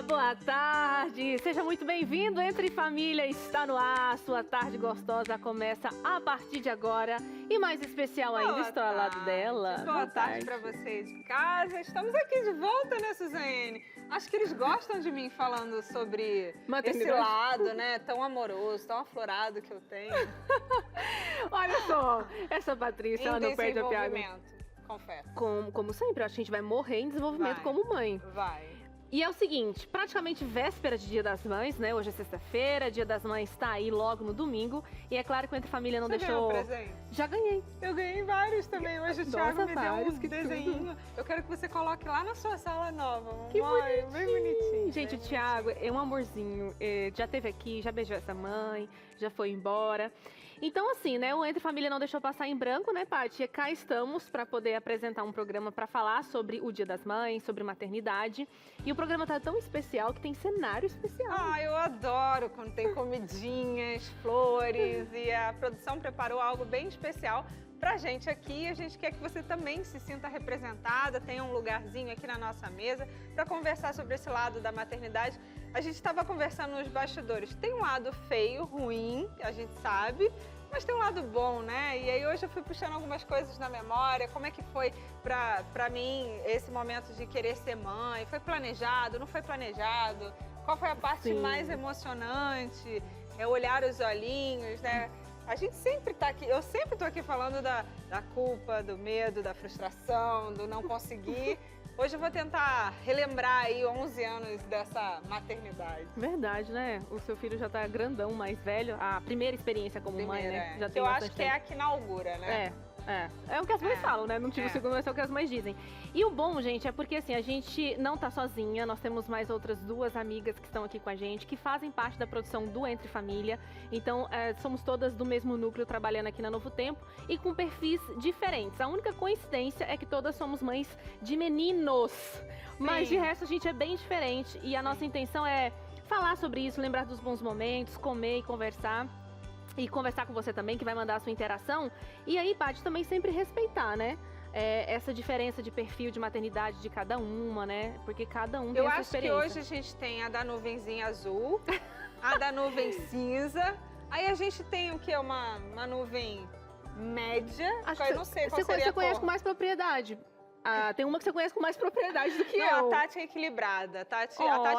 boa tarde! Seja muito bem-vindo. Entre Família está no ar. Sua tarde gostosa começa a partir de agora. E mais especial ainda, estou ao lado dela. Boa tarde para vocês de casa. Estamos aqui de volta, né, Suzane? Acho que eles gostam de mim falando sobre esse lado, né, tão amoroso, tão aflorado que eu tenho. Olha só, essa Patrícia, ela não perde a piada. Confesso. Como sempre, acho que a gente vai morrer em desenvolvimento como mãe. Vai. E é o seguinte, praticamente véspera de Dia das Mães, né? Hoje é sexta-feira, Dia das Mães está aí logo no domingo. E é claro que o Entre Família não deixou... Ganhou presente? Já ganhei. Eu ganhei vários também. Hoje o Thiago me deu um desenho. Eu quero que você coloque lá na sua sala nova. Que bonitinho. Bem bonitinho. Gente, o Thiago é um amorzinho. Já esteve aqui, já beijou essa mãe, já foi embora. Então, assim, né, o Entre Família não deixou passar em branco, né, Paty? E cá estamos para poder apresentar um programa para falar sobre o Dia das Mães, sobre maternidade. E o programa tá tão especial que tem cenário especial. Ah, eu adoro quando tem comidinhas, flores e a produção preparou algo bem especial pra gente aqui. A gente quer que você também se sinta representada, tenha um lugarzinho aqui na nossa mesa para conversar sobre esse lado da maternidade. A gente estava conversando nos bastidores. Tem um lado feio, ruim, a gente sabe, mas tem um lado bom, né? E aí hoje eu fui puxando algumas coisas na memória, como é que foi pra mim esse momento de querer ser mãe? Foi planejado, não foi planejado? Qual foi a parte mais emocionante? É olhar os olhinhos, né? A gente sempre tá aqui, eu sempre tô aqui falando da culpa, do medo, da frustração, do não conseguir. Hoje eu vou tentar relembrar aí 11 anos dessa maternidade. Verdade, né? O seu filho já tá grandão, mais velho. A primeira experiência como mãe, né? Já tem eu acho que é a que inaugura, né? É o que as mães falam, né? Não tive o segundo, mas é o que as mães dizem. E o bom, gente, é porque assim, a gente não tá sozinha, nós temos mais outras duas amigas que estão aqui com a gente, que fazem parte da produção do Entre Família. Então, somos todas do mesmo núcleo trabalhando aqui na Novo Tempo e com perfis diferentes. A única coincidência é que todas somos mães de meninos. Mas de resto a gente é bem diferente e a nossa intenção é falar sobre isso, lembrar dos bons momentos, comer e conversar. E conversar com você também, que vai mandar a sua interação. E aí, Paty, também sempre respeitar, né? Essa diferença de perfil de maternidade de cada uma, né? Porque cada um tem a sua experiência. Eu acho que hoje a gente tem a da nuvenzinha azul, a da nuvem cinza. Aí a gente tem o que? Uma nuvem média. Acho que eu não sei qual seria a Você conhece cor. com mais propriedade. Tem uma que você conhece com mais propriedade do que eu. Não, a Tati é equilibrada. A Tati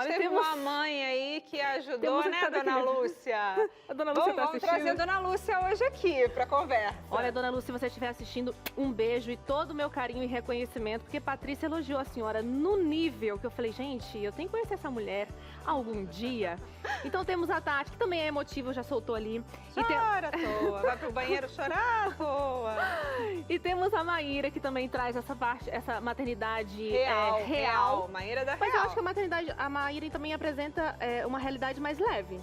teve uma mãe aí que ajudou, né, Dona Lúcia? A Dona Lúcia tá Vamos trazer a Dona Lúcia hoje aqui pra conversa. Olha, Dona Lúcia, se você estiver assistindo, um beijo e todo o meu carinho e reconhecimento, porque Patrícia elogiou a senhora no nível que eu falei, gente, eu tenho que conhecer essa mulher algum dia. Então temos a Tati, que também é emotiva, já soltou ali. Chora à toa, vai pro banheiro chorar à toa. E temos a Maíra, que também traz essa parte, essa maternidade real. Maíra da real. Mas eu acho que a Maíra também apresenta uma realidade mais leve.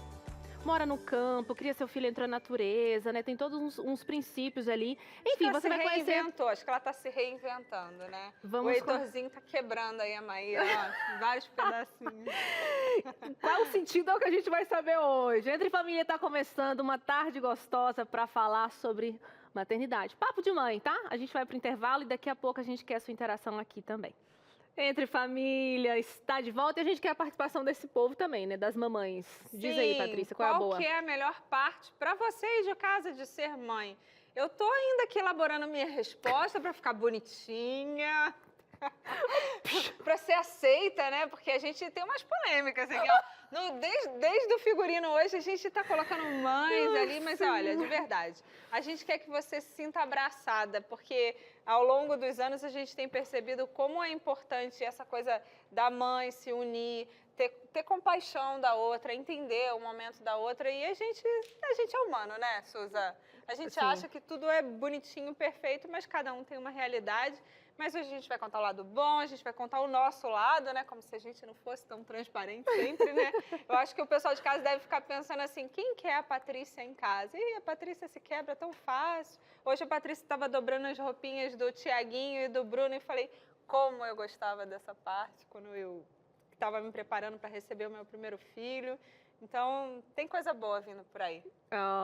Mora no campo, cria seu filho entre a natureza, né? Tem todos uns princípios ali. Enfim, você vai conhecer... Acho que ela tá se reinventando, né? O Heitorzinho tá quebrando aí a Maíra, ó, vários pedacinhos. Qual o sentido é o que a gente vai saber hoje? Entre Família tá começando uma tarde gostosa para falar sobre maternidade. Papo de mãe, tá? A gente vai pro intervalo e daqui a pouco a gente quer a sua interação aqui também. Entre Família está de volta e a gente quer a participação desse povo também, né? Das mamães. Diz aí, Patrícia, qual é a boa? Qual que é a melhor parte para vocês de casa de ser mãe? Eu tô ainda aqui elaborando minha resposta para ficar bonitinha. Para ser aceita, né? Porque a gente tem umas polêmicas aqui, ó. Desde o figurino hoje a gente tá colocando mães ali, mas olha, de verdade, a gente quer que você se sinta abraçada, porque ao longo dos anos a gente tem percebido como é importante essa coisa da mãe se unir, ter compaixão da outra, entender o momento da outra. E a gente é humano, né, Suza? A gente acha que tudo é bonitinho, perfeito, mas cada um tem uma realidade. Mas hoje a gente vai contar o lado bom, a gente vai contar o nosso lado, né? Como se a gente não fosse tão transparente sempre, né? Eu acho que o pessoal de casa deve ficar pensando assim, quem que é a Patrícia em casa? E a Patrícia se quebra tão fácil. Hoje a Patrícia estava dobrando as roupinhas do Tiaguinho e do Bruno e falei, como eu gostava dessa parte quando eu que estava me preparando para receber o meu primeiro filho. Então, tem coisa boa vindo por aí.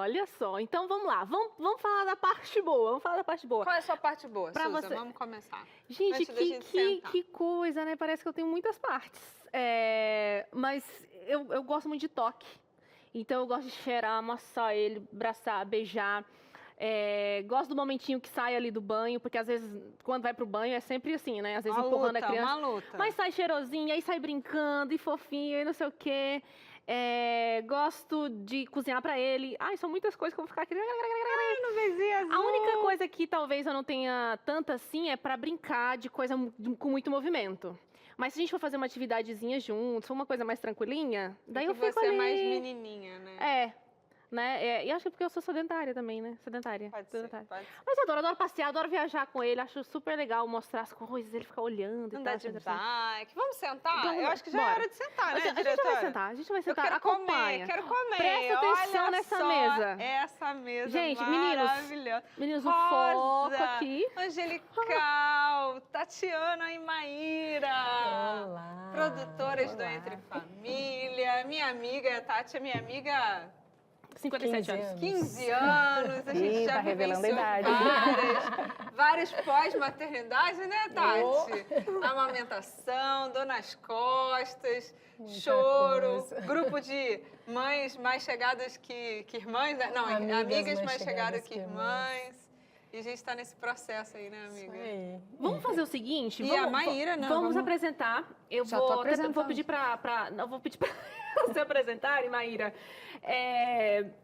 Olha só, então vamos lá, vamos falar da parte boa, vamos falar da parte boa. Qual é a sua parte boa, Pra Suza? você- Vamos começar. Gente, Antes da gente sentar. que coisa, né? Parece que eu tenho muitas partes. Mas eu gosto muito de toque. Então eu gosto de cheirar, amassar ele, abraçar, beijar. Gosto do momentinho que sai ali do banho, porque às vezes, quando vai pro banho, é sempre assim, né? Às vezes empurrando a criança. Uma luta. Mas sai cheirosinho, aí sai brincando, e fofinho, e não sei o quê. Gosto de cozinhar pra ele. Ai, são muitas coisas que eu vou ficar aqui. no vizinho azul. A única coisa que talvez eu não tenha tanta assim é pra brincar de coisa com muito movimento. Mas se a gente for fazer uma atividadezinha juntos, uma coisa mais tranquilinha, daí eu fico você ali. é mais menininha, né? E acho que é porque eu sou sedentária também, né? Sedentária. Pode ser, sedentária. pode ser. Mas eu adoro passear, adoro viajar com ele, acho super legal mostrar as coisas, ele ficar olhando e Andar tal. de assim. bike. Vamos sentar? Vamos- Eu acho que já bora. é hora de sentar, né, A gente diretora? vai sentar, a gente vai Eu sentar, quero acompanha. quero comer. Presta atenção Olha nessa só mesa. Essa mesa Gente, meninos, maravilhosa. Meninos, o Rosa, foco aqui. Angelical, Tatiana e Maíra. Olá! Produtoras do Olá. Entre Família. Minha amiga, a Tati é minha amiga 57 15 anos. anos. 15 anos. A gente Ih, já tá revelando a vivenciou idade. várias pós-maternidade, né, Tati? Amamentação, dor nas costas, Muita choro, coisa. grupo de mães mais chegadas que irmãs, né? Não, amigas mais chegadas que irmãs. E a gente está nesse processo aí, né, Isso amiga? aí. Vamos fazer o seguinte, E a Maíra, né? Vamos apresentar. Eu Já tô vou apresentando. pedir não vou pedir para você apresentarem, Maíra.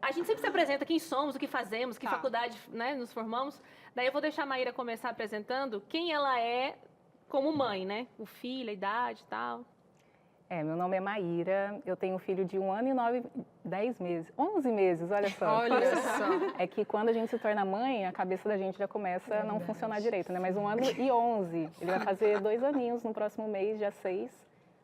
A gente sempre se apresenta quem somos, o que fazemos, que Tá. faculdade, né, nos formamos. Daí eu vou deixar a Maíra começar apresentando quem ela é como mãe, né? O filho, a idade e tal. Meu nome é Maíra, eu tenho um filho de 1 ano e 10 meses, 11 meses, olha só. Olha só. É que quando a gente se torna mãe, a cabeça da gente já começa a não funcionar direito, né? Mas 1 ano e 11, ele vai fazer 2 aninhos no próximo mês, dia 6.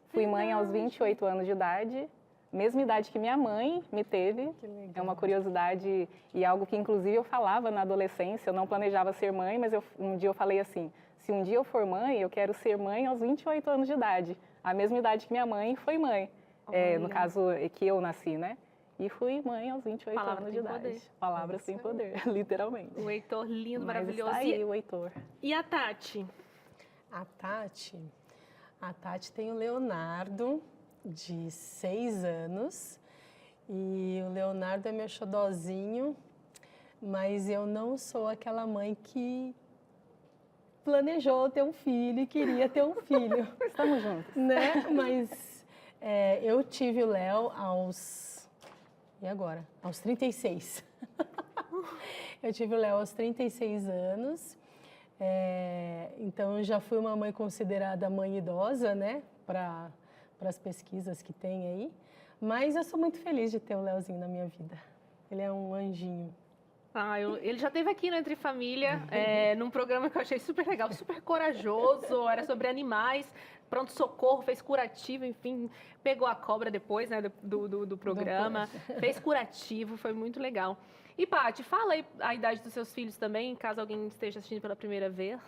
Fui mãe aos 28 anos de idade, mesma idade que minha mãe me teve. Que legal. É uma curiosidade e algo que, inclusive, eu falava na adolescência. Eu não planejava ser mãe, mas um dia eu falei assim, se um dia eu for mãe, eu quero ser mãe aos 28 anos de idade. A mesma idade que minha mãe foi mãe. No caso, que eu nasci, né? E fui mãe aos 28 Palavra anos tem de idade. poder. Palavras sem poder, literalmente. O Heitor lindo, Mas maravilhoso. está aí o Heitor. E a Tati? A Tati tem o Leonardo, de 6 anos. E o Leonardo é meu xodózinho, mas eu não sou aquela mãe que planejou ter um filho e queria ter um filho. Estamos juntos. Né? Mas eu tive o Léo aos... E agora? Aos 36. Eu tive o Léo aos 36 anos. Então, eu já fui uma mãe considerada mãe idosa, né? Para as pesquisas que tem aí. Mas eu sou muito feliz de ter o Léozinho na minha vida. Ele é um anjinho. Ele já esteve aqui no Entre Família, num programa que eu achei super legal, super corajoso, era sobre animais, pronto-socorro, fez curativo, enfim, pegou a cobra depois, né, do programa, fez curativo, foi muito legal. E, Paty, fala aí a idade dos seus filhos também, caso alguém esteja assistindo pela primeira vez.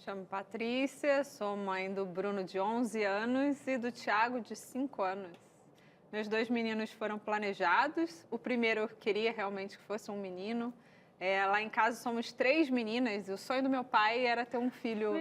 Chamo Patrícia, sou mãe do Bruno de 11 anos e do Thiago de 5 anos. Meus 2 meninos foram planejados. O primeiro eu queria realmente que fosse um menino. Lá em casa somos 3 meninas e o sonho do meu pai era ter um filho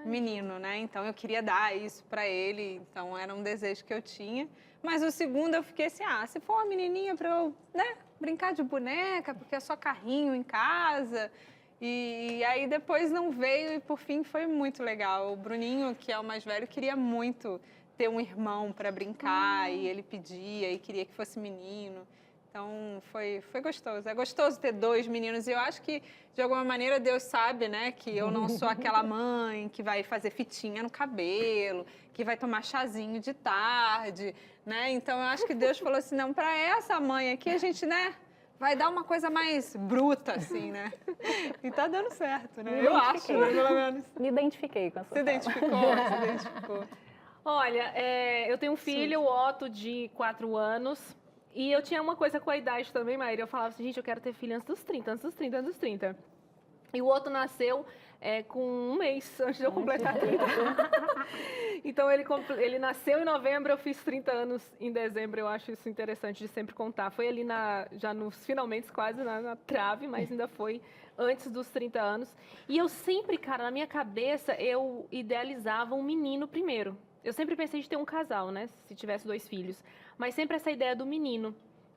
menino, né? Então eu queria dar isso para ele, então era um desejo que eu tinha. Mas o segundo eu fiquei assim, se for uma menininha para eu, né, brincar de boneca, porque é só carrinho em casa. E aí depois não veio e por fim foi muito legal. O Bruninho, que é o mais velho, queria muito ter um irmão para brincar e ele pedia e queria que fosse menino. Então foi gostoso. É gostoso ter 2 meninos e eu acho que de alguma maneira Deus sabe, né, que eu não sou aquela mãe que vai fazer fitinha no cabelo, que vai tomar chazinho de tarde, né? Então eu acho que Deus falou assim, não, para essa mãe aqui a gente, né, vai dar uma coisa mais bruta, assim, né? E tá dando certo, né? Eu acho, né, pelo menos. Me identifiquei com a sua Se fala. identificou. Olha, eu tenho um filho, o Otto, de 4 anos. E eu tinha uma coisa com a idade também, Maíra. Eu falava assim, gente, eu quero ter filho antes dos 30, antes dos 30, antes dos 30. E o Otto nasceu com um mês antes de eu completar 30. Então ele nasceu em novembro, eu fiz 30 anos em dezembro. Eu acho isso interessante de sempre contar. Foi ali já nos finalmente, quase na trave, mas ainda foi antes dos 30 anos. E eu sempre, cara, na minha cabeça, eu idealizava um menino primeiro. Eu sempre pensei de ter um casal, né? Se tivesse 2 filhos. Mas sempre essa ideia do menino.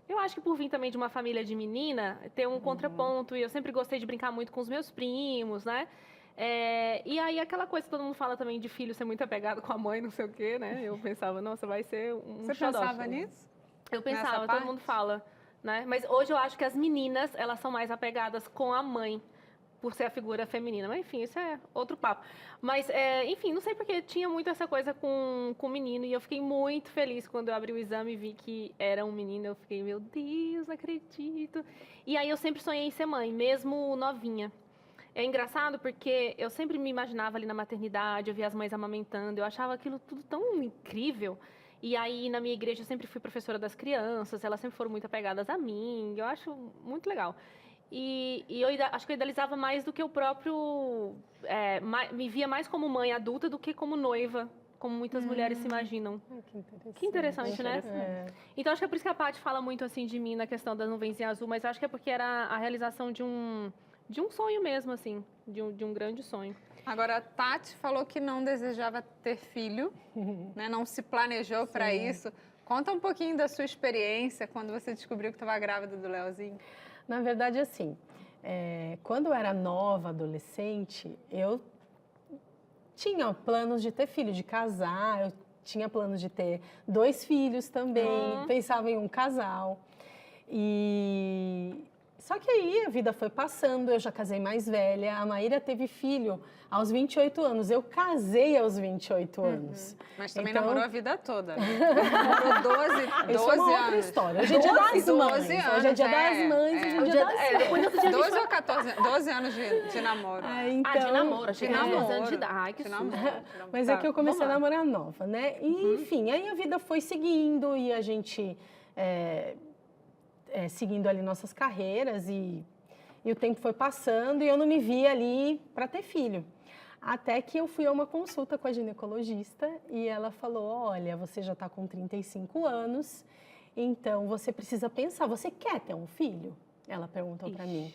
Eu acho que por vir também de uma família de menina, ter um contraponto. E eu sempre gostei de brincar muito com os meus primos, né? E aí aquela coisa que todo mundo fala também de filho ser muito apegado com a mãe, não sei o quê, né? Eu pensava, nossa, vai ser um Você xodó. pensava nisso? Eu pensava, Nessa todo parte? mundo fala, né? Mas hoje eu acho que as meninas, elas são mais apegadas com a mãe, por ser a figura feminina. Mas enfim, isso é outro papo. Mas, enfim, não sei porque tinha muito essa coisa com o menino. E eu fiquei muito feliz quando eu abri o exame e vi que era um menino. Eu fiquei, meu Deus, não acredito. E aí eu sempre sonhei em ser mãe, mesmo novinha. É engraçado porque eu sempre me imaginava ali na maternidade, eu via as mães amamentando, eu achava aquilo tudo tão incrível. E aí, na minha igreja, eu sempre fui professora das crianças, elas sempre foram muito apegadas a mim, eu acho muito legal. E eu acho que eu idealizava mais do que o próprio... me via mais como mãe adulta do que como noiva, como muitas mulheres se imaginam. Que interessante, né? Então, acho que é por isso que a Paty fala muito assim de mim na questão das nuvenzinhas azul, mas eu acho que é porque era a realização de um sonho mesmo, assim, de um grande sonho. Agora, a Tati falou que não desejava ter filho, né? Não se planejou para isso. Conta um pouquinho da sua experiência quando você descobriu que estava grávida do Leozinho. Na verdade, assim, quando eu era nova, adolescente, eu tinha planos de ter filho, de casar, eu tinha planos de ter 2 filhos também, pensava em um casal. Só que aí a vida foi passando, eu já casei mais velha, a Maíra teve filho aos 28 anos, eu casei aos 28 anos. Mas também Então, namorou a vida toda, né? Namorou 12 isso é uma outra anos. história. Hoje é dia das 12 mães. anos, Hoje é dia das mães, hoje é dia das mães. 12 ou 14, 12 anos de namoro. De namoro, achei que era namoro. 12 anos de idade. Ai, que De susto. namoro. Mas é que eu comecei a namorar nova, né? E, enfim, aí a vida foi seguindo e a gente seguindo ali nossas carreiras e o tempo foi passando e eu não me via ali para ter filho. Até que eu fui a uma consulta com a ginecologista e ela falou, olha, você já está com 35 anos, então você precisa pensar, você quer ter um filho? Ela perguntou para mim.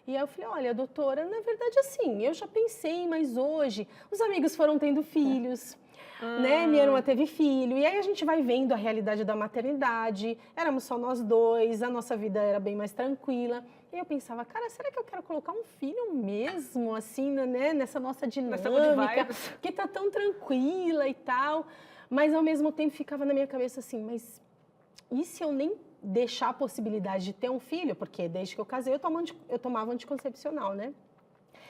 E aí eu falei, olha, doutora, na verdade assim, eu já pensei, mas hoje os amigos foram tendo filhos, né? Minha irmã teve filho, e aí a gente vai vendo a realidade da maternidade, éramos só nós 2, a nossa vida era bem mais tranquila. E eu pensava, cara, será que eu quero colocar um filho mesmo, assim, né? Nessa nossa dinâmica, que tá tão tranquila e tal. Mas ao mesmo tempo ficava na minha cabeça assim, mas e se eu nem deixar a possibilidade de ter um filho? Porque desde que eu casei eu tomava anticoncepcional, né?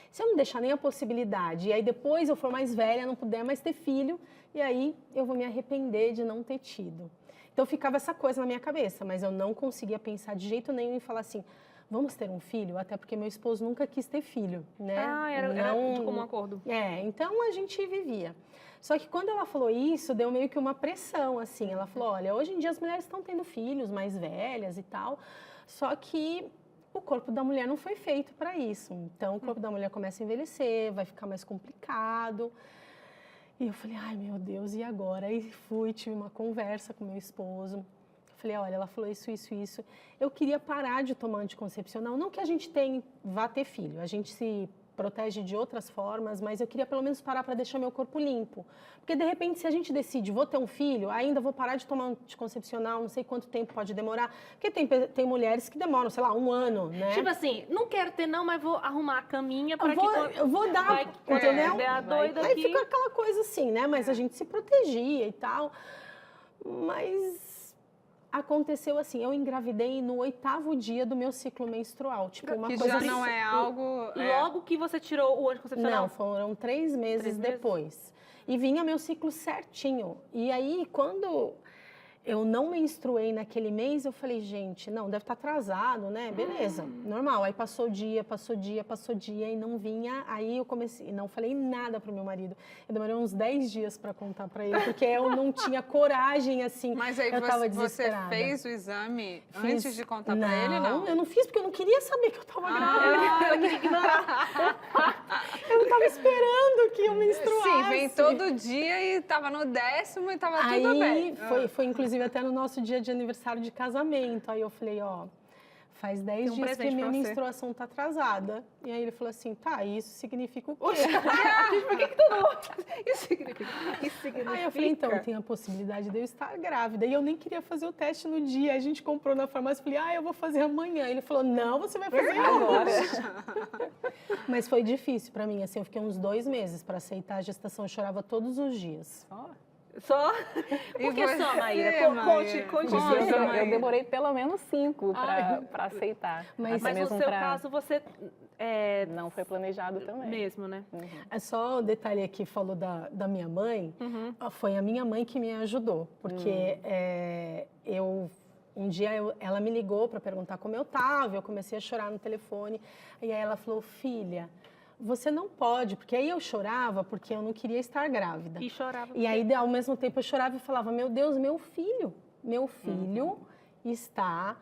Se eu não deixar nem a possibilidade, e aí depois eu for mais velha, não puder mais ter filho, e aí eu vou me arrepender de não ter tido. Então ficava essa coisa na minha cabeça, mas eu não conseguia pensar de jeito nenhum em falar assim, vamos ter um filho? Até porque meu esposo nunca quis ter filho, né? Era de comum acordo. Então a gente vivia. Só que quando ela falou isso, deu meio que uma pressão, assim. Ela falou, olha, hoje em dia as mulheres estão tendo filhos mais velhas e tal, só que o corpo da mulher não foi feito para isso. Então o corpo da mulher começa a envelhecer, vai ficar mais complicado. E eu falei, ai meu Deus, e agora? Aí tive uma conversa com meu esposo. Falei, olha, ela falou isso, isso, isso. Eu queria parar de tomar anticoncepcional. Não que a gente vá ter filho, a gente se protege de outras formas, mas eu queria pelo menos parar para deixar meu corpo limpo. Porque, de repente, se a gente decide, vou ter um filho, ainda vou parar de tomar anticoncepcional, não sei quanto tempo pode demorar. Porque tem mulheres que demoram, sei lá, 1 ano, né? Tipo assim, não quero ter não, mas vou arrumar a caminha para eu vou dar, entendeu? A doida aí aqui. fica aquela coisa assim, né? Mas a gente se protegia e tal. Mas aconteceu assim, eu engravidei no 8º dia do meu ciclo menstrual. Tipo, uma que coisa já assim, não é algo... Logo que você tirou o anticoncepcional? Não, foram 3 meses depois. E vinha meu ciclo certinho. E aí, quando eu não menstruei naquele mês, eu falei, gente, não, deve estar atrasado, né? Beleza, normal. Aí passou dia e não vinha. Aí eu comecei, não falei nada pro meu marido. Eu demorei uns 10 dias para contar para ele, porque eu não tinha coragem, assim. Mas aí eu tava você desesperada. fez o exame Fiz. antes de contar pra ele, não? Não, eu não fiz porque eu não queria saber que eu tava grávida. Ela queria ignorar. Eu não tava esperando que eu menstruasse. Sim, vem todo dia e tava no 10º e tava tudo bem. Foi inclusive até no nosso dia de aniversário de casamento. Aí eu falei, ó, faz 10 dias que minha menstruação tá atrasada. E aí ele falou assim, tá, isso significa o quê? Por que todo mundo... Isso significa... Aí eu falei, então, tem a possibilidade de eu estar grávida. E eu nem queria fazer o teste no dia. A gente comprou na farmácia e falei, eu vou fazer amanhã. Ele falou, não, você vai fazer agora. Mas foi difícil pra mim, assim, eu fiquei uns 2 meses pra aceitar a gestação. Eu chorava todos os dias. Só? E Por que você, só, Maíra? Maíra? Conte Conta, isso. Maíra. Eu demorei pelo menos 5 para aceitar. Mas Até Mas no seu caso, você... não foi planejado também. Mesmo, né? É só um detalhe aqui, falou da minha mãe. Foi a minha mãe que me ajudou. Porque um dia ela me ligou para perguntar como eu estava. Eu comecei a chorar no telefone. E aí ela falou, filha... Você não pode, porque aí eu chorava porque eu não queria estar grávida. E chorava. E aí, ao mesmo tempo, eu chorava e falava, meu Deus, meu filho está...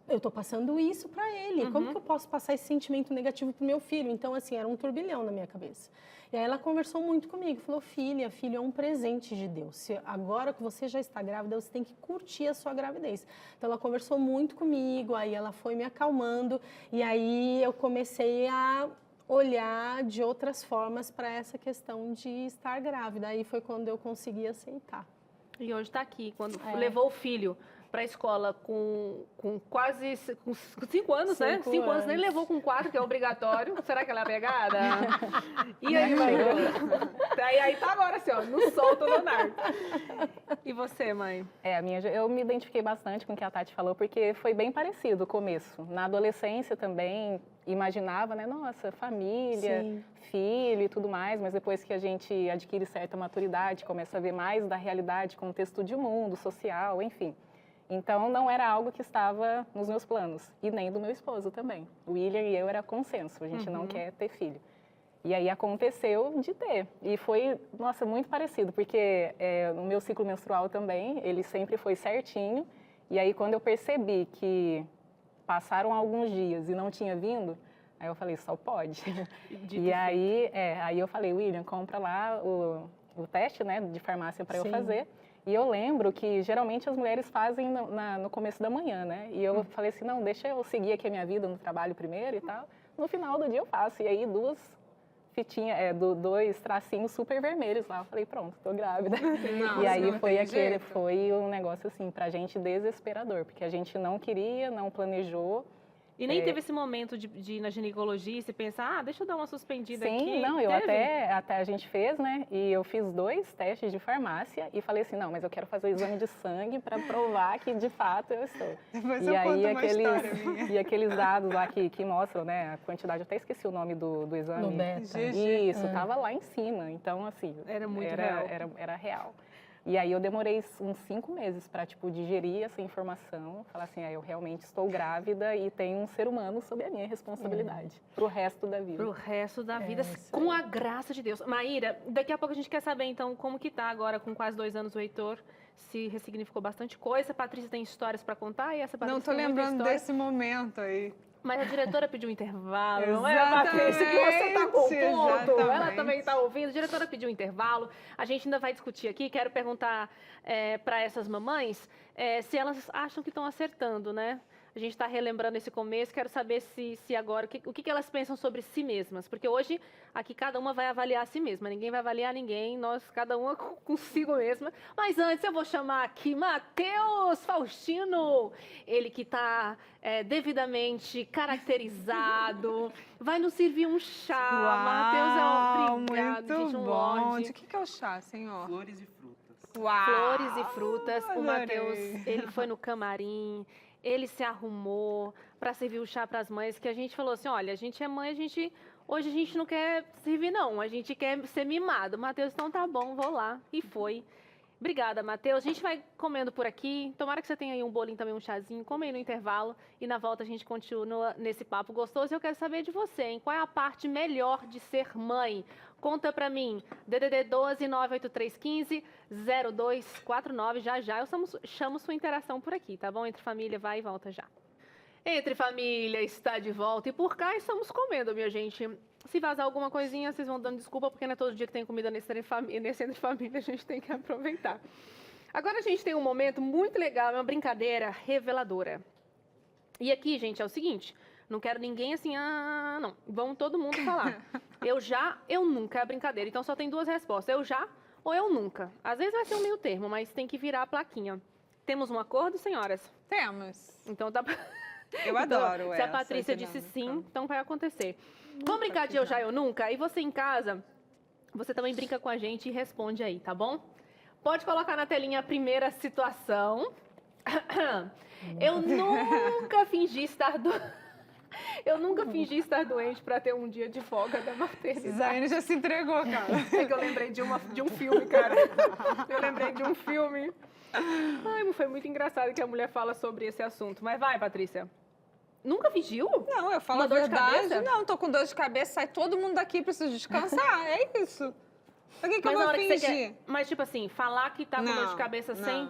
Eu estou passando isso para ele. Como que eu posso passar esse sentimento negativo para o meu filho? Então, assim, era um turbilhão na minha cabeça. E aí ela conversou muito comigo, falou, filho é um presente de Deus. Se agora que você já está grávida, você tem que curtir a sua gravidez. Então, ela conversou muito comigo, aí ela foi me acalmando. E aí eu comecei a olhar de outras formas para essa questão de estar grávida. Aí foi quando eu consegui aceitar. E hoje está aqui, quando levou o filho para a escola com quase 5 anos, né? 5 anos, nem levou com 4, que é obrigatório. Será que ela é pegada? E aí, mãe? Aí tá agora assim, ó, no sol do Leonardo. E você, mãe? Eu me identifiquei bastante com o que a Tati falou, porque foi bem parecido o começo. Na adolescência também, imaginava, né? Nossa, família, Sim. filho e tudo mais, mas depois que a gente adquire certa maturidade, começa a ver mais da realidade, contexto de mundo, social, enfim. Então, não era algo que estava nos meus planos, e nem do meu esposo também. O William e eu era consenso, a gente não quer ter filho. E aí aconteceu de ter, e foi, nossa, muito parecido, porque no meu ciclo menstrual também, ele sempre foi certinho, e aí quando eu percebi que passaram alguns dias e não tinha vindo, aí eu falei, só pode. E aí eu falei, William, compra lá o teste, né, de farmácia para eu fazer. E eu lembro que geralmente as mulheres fazem no começo da manhã, né? E eu falei assim, não, deixa eu seguir aqui a minha vida no trabalho primeiro e tal. No final do dia eu faço. E aí 2 fitinhas, 2 tracinhos super vermelhos lá. Eu falei, pronto, tô grávida. Nossa, e aí não foi foi um negócio assim, pra gente desesperador, porque a gente não queria, não planejou. E nem teve esse momento de ir na ginecologista e pensar, deixa eu dar uma suspendida aqui. Sim, não, eu até a gente fez, né? E eu fiz 2 testes de farmácia e falei assim, não, mas eu quero fazer o exame de sangue para provar que de fato eu estou. Depois E eu aí conto uma história minha. e aqueles dados lá que mostram, né, a quantidade, eu até esqueci o nome do exame. No beta. Isso, tava lá em cima. Então, assim, Era muito real. Era real. E aí eu demorei uns 5 meses para, tipo, digerir essa informação, falar assim, eu realmente estou grávida e tenho um ser humano sob a minha responsabilidade pro resto da vida. Pro resto da vida, com a graça de Deus. Maíra, daqui a pouco a gente quer saber, então, como que tá agora com quase 2 anos o Heitor, se ressignificou bastante coisa. A Patrícia tem histórias para contar e essa Patrícia Não tô tem muita lembrando história. desse momento aí. Mas a diretora pediu um intervalo, não é, Exatamente, Patrícia? Que você tá com ponto. Ela exatamente. também tá ouvindo. A diretora pediu um intervalo. A gente ainda vai discutir aqui. Quero perguntar para essas mamães se elas acham que estão acertando, né? A gente está relembrando esse começo, quero saber se agora, o que elas pensam sobre si mesmas. Porque hoje, aqui, cada uma vai avaliar a si mesma. Ninguém vai avaliar ninguém, nós, cada uma consigo mesma. Mas antes, eu vou chamar aqui Matheus Faustino. Ele que está devidamente caracterizado. Vai nos servir um chá. Matheus é um obrigado, muito gente, um bom. lorde. De que é o chá, senhor? Flores e frutas. Uau! Flores e frutas. O adorei. Matheus, ele foi no camarim, ele se arrumou para servir o chá para as mães, que a gente falou assim, olha, a gente é mãe, hoje a gente não quer servir não, a gente quer ser mimado. Matheus, então tá bom, vou lá. E foi. Obrigada, Matheus. A gente vai comendo por aqui. Tomara que você tenha aí um bolinho também, um chazinho. Come aí no intervalo e na volta a gente continua nesse papo gostoso. E eu quero saber de você, hein? Qual é a parte melhor de ser mãe? Conta pra mim. DDD 12 98315 0249. Já eu chamo sua interação por aqui, tá bom? Entre Família, vai e volta já. Entre Família está de volta e por cá estamos comendo, minha gente. Se vazar alguma coisinha, vocês vão dando desculpa, porque não é todo dia que tem comida nesse Entre Família, a gente tem que aproveitar. Agora a gente tem um momento muito legal, é uma brincadeira reveladora. E aqui, gente, é o seguinte, não quero ninguém assim, não. Vamos todo mundo falar. Eu nunca é a brincadeira. Então só tem duas respostas, eu já ou eu nunca. Às vezes vai ser um meio termo, mas tem que virar a plaquinha. Temos um acordo, senhoras? Temos. Então tá... Eu adoro Se a Patrícia disse sim, então vai acontecer. Vamos brincar de eu já, eu nunca? E você em casa, você também brinca com a gente e responde aí, tá bom? Pode colocar na telinha a primeira situação. Eu nunca fingi estar Eu nunca fingi estar doente para ter um dia de folga da maternidade. Zaine já se entregou, cara. É que eu lembrei de um filme, cara. Eu lembrei de um filme. Ai, foi muito engraçado que a mulher fala sobre esse assunto. Mas vai, Patrícia. Nunca fingiu? Não, eu falo a verdade. Não, tô com dor de cabeça, sai todo mundo daqui, preciso descansar. É isso. Por que eu vou fingir? Mas, tipo assim, falar que tá com dor de cabeça sem...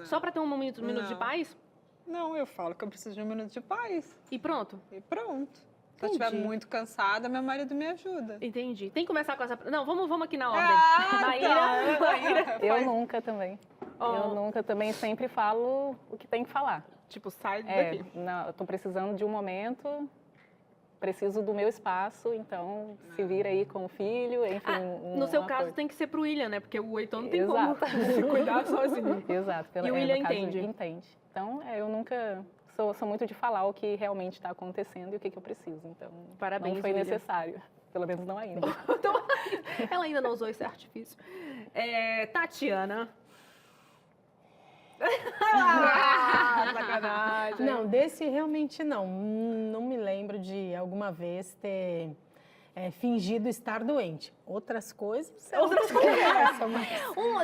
Só pra ter um minuto de paz? Não, eu falo que eu preciso de um minuto de paz. E pronto? E pronto. Se eu estiver muito cansada, meu marido me ajuda. Entendi. Tem que começar com essa... Não, vamos aqui na ordem. Maíra. Eu nunca também. Eu nunca também sempre falo o que tem que falar. Tipo, sai daqui. Não, eu tô precisando de um momento, preciso do meu espaço, então se vira aí com o filho, enfim. No seu caso tem que ser pro William, né? Porque o Heitor não tem como se cuidar sozinho. Exato. E o William entende. Entende. Então, eu nunca... Sou muito de falar o que realmente está acontecendo e o que eu preciso. Então, parabéns, não foi William. Necessário. Pelo menos não ainda. Ela ainda não usou esse artifício. Tatiana. Sacanagem. Não, desse realmente não. Não me lembro de alguma vez ter fingido estar doente. Outras coisas.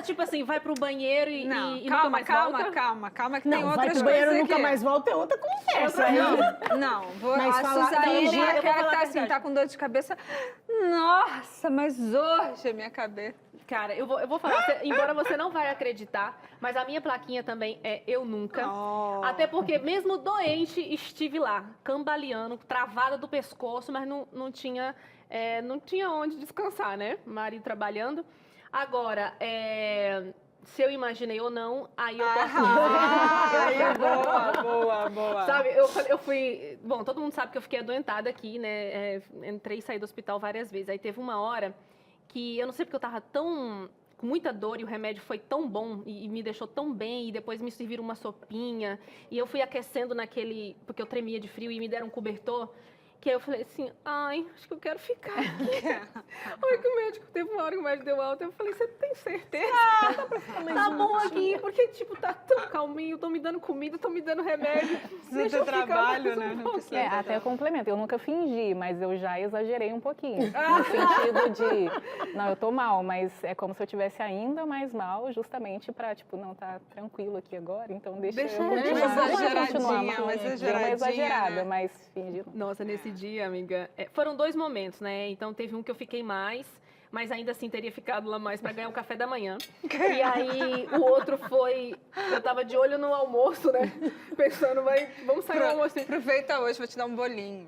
Tipo assim, vai pro banheiro e calma, nunca mais volta? Calma, que não, tem outras coisas. Vai pro banheiro e nunca aqui. mais volta, é outra conversa. Não, Mas a Suzane, aquela que tá assim, tá com dor de cabeça. Nossa, mas hoje a minha cabeça. Cara, eu vou falar, embora você não vai acreditar, mas a minha plaquinha também é eu nunca. Até porque mesmo doente, estive lá, cambaleando, travada do pescoço, mas não tinha onde descansar, né? Marido trabalhando. Agora, se eu imaginei ou não, aí eu posso dizer. Boa. Sabe, eu fui... Bom, todo mundo sabe que eu fiquei adoentada aqui, né? Entrei e saí do hospital várias vezes. Aí teve uma hora que eu não sei porque eu tava com muita dor e o remédio foi tão bom e me deixou tão bem e depois me serviram uma sopinha e eu fui aquecendo porque eu tremia de frio e me deram um cobertor, que aí eu falei assim, acho que eu quero ficar aqui. Ai, que o médico, teve uma hora que o médico deu alta, eu falei, você tem certeza? Tá bom aqui, porque tipo, tá tão calminho, tô me dando comida, tô me dando remédio. Precisa ter trabalho, né? Não precisa até complemento, eu nunca fingi, mas eu já exagerei um pouquinho. No sentido de, não, eu tô mal, mas é como se eu tivesse ainda mais mal, justamente pra, tipo, não, tá tranquilo aqui agora, então deixa eu continuar. Uma exagerada, né? mas fingi. Nossa, nesse dia, amiga, foram 2 momentos, né? Então teve um que eu fiquei mais, mas ainda assim teria ficado lá mais para ganhar um café da manhã. E aí o outro foi, eu tava de olho no almoço, né? Pensando, vamos sair no almoço. Aproveita hoje, vou te dar um bolinho.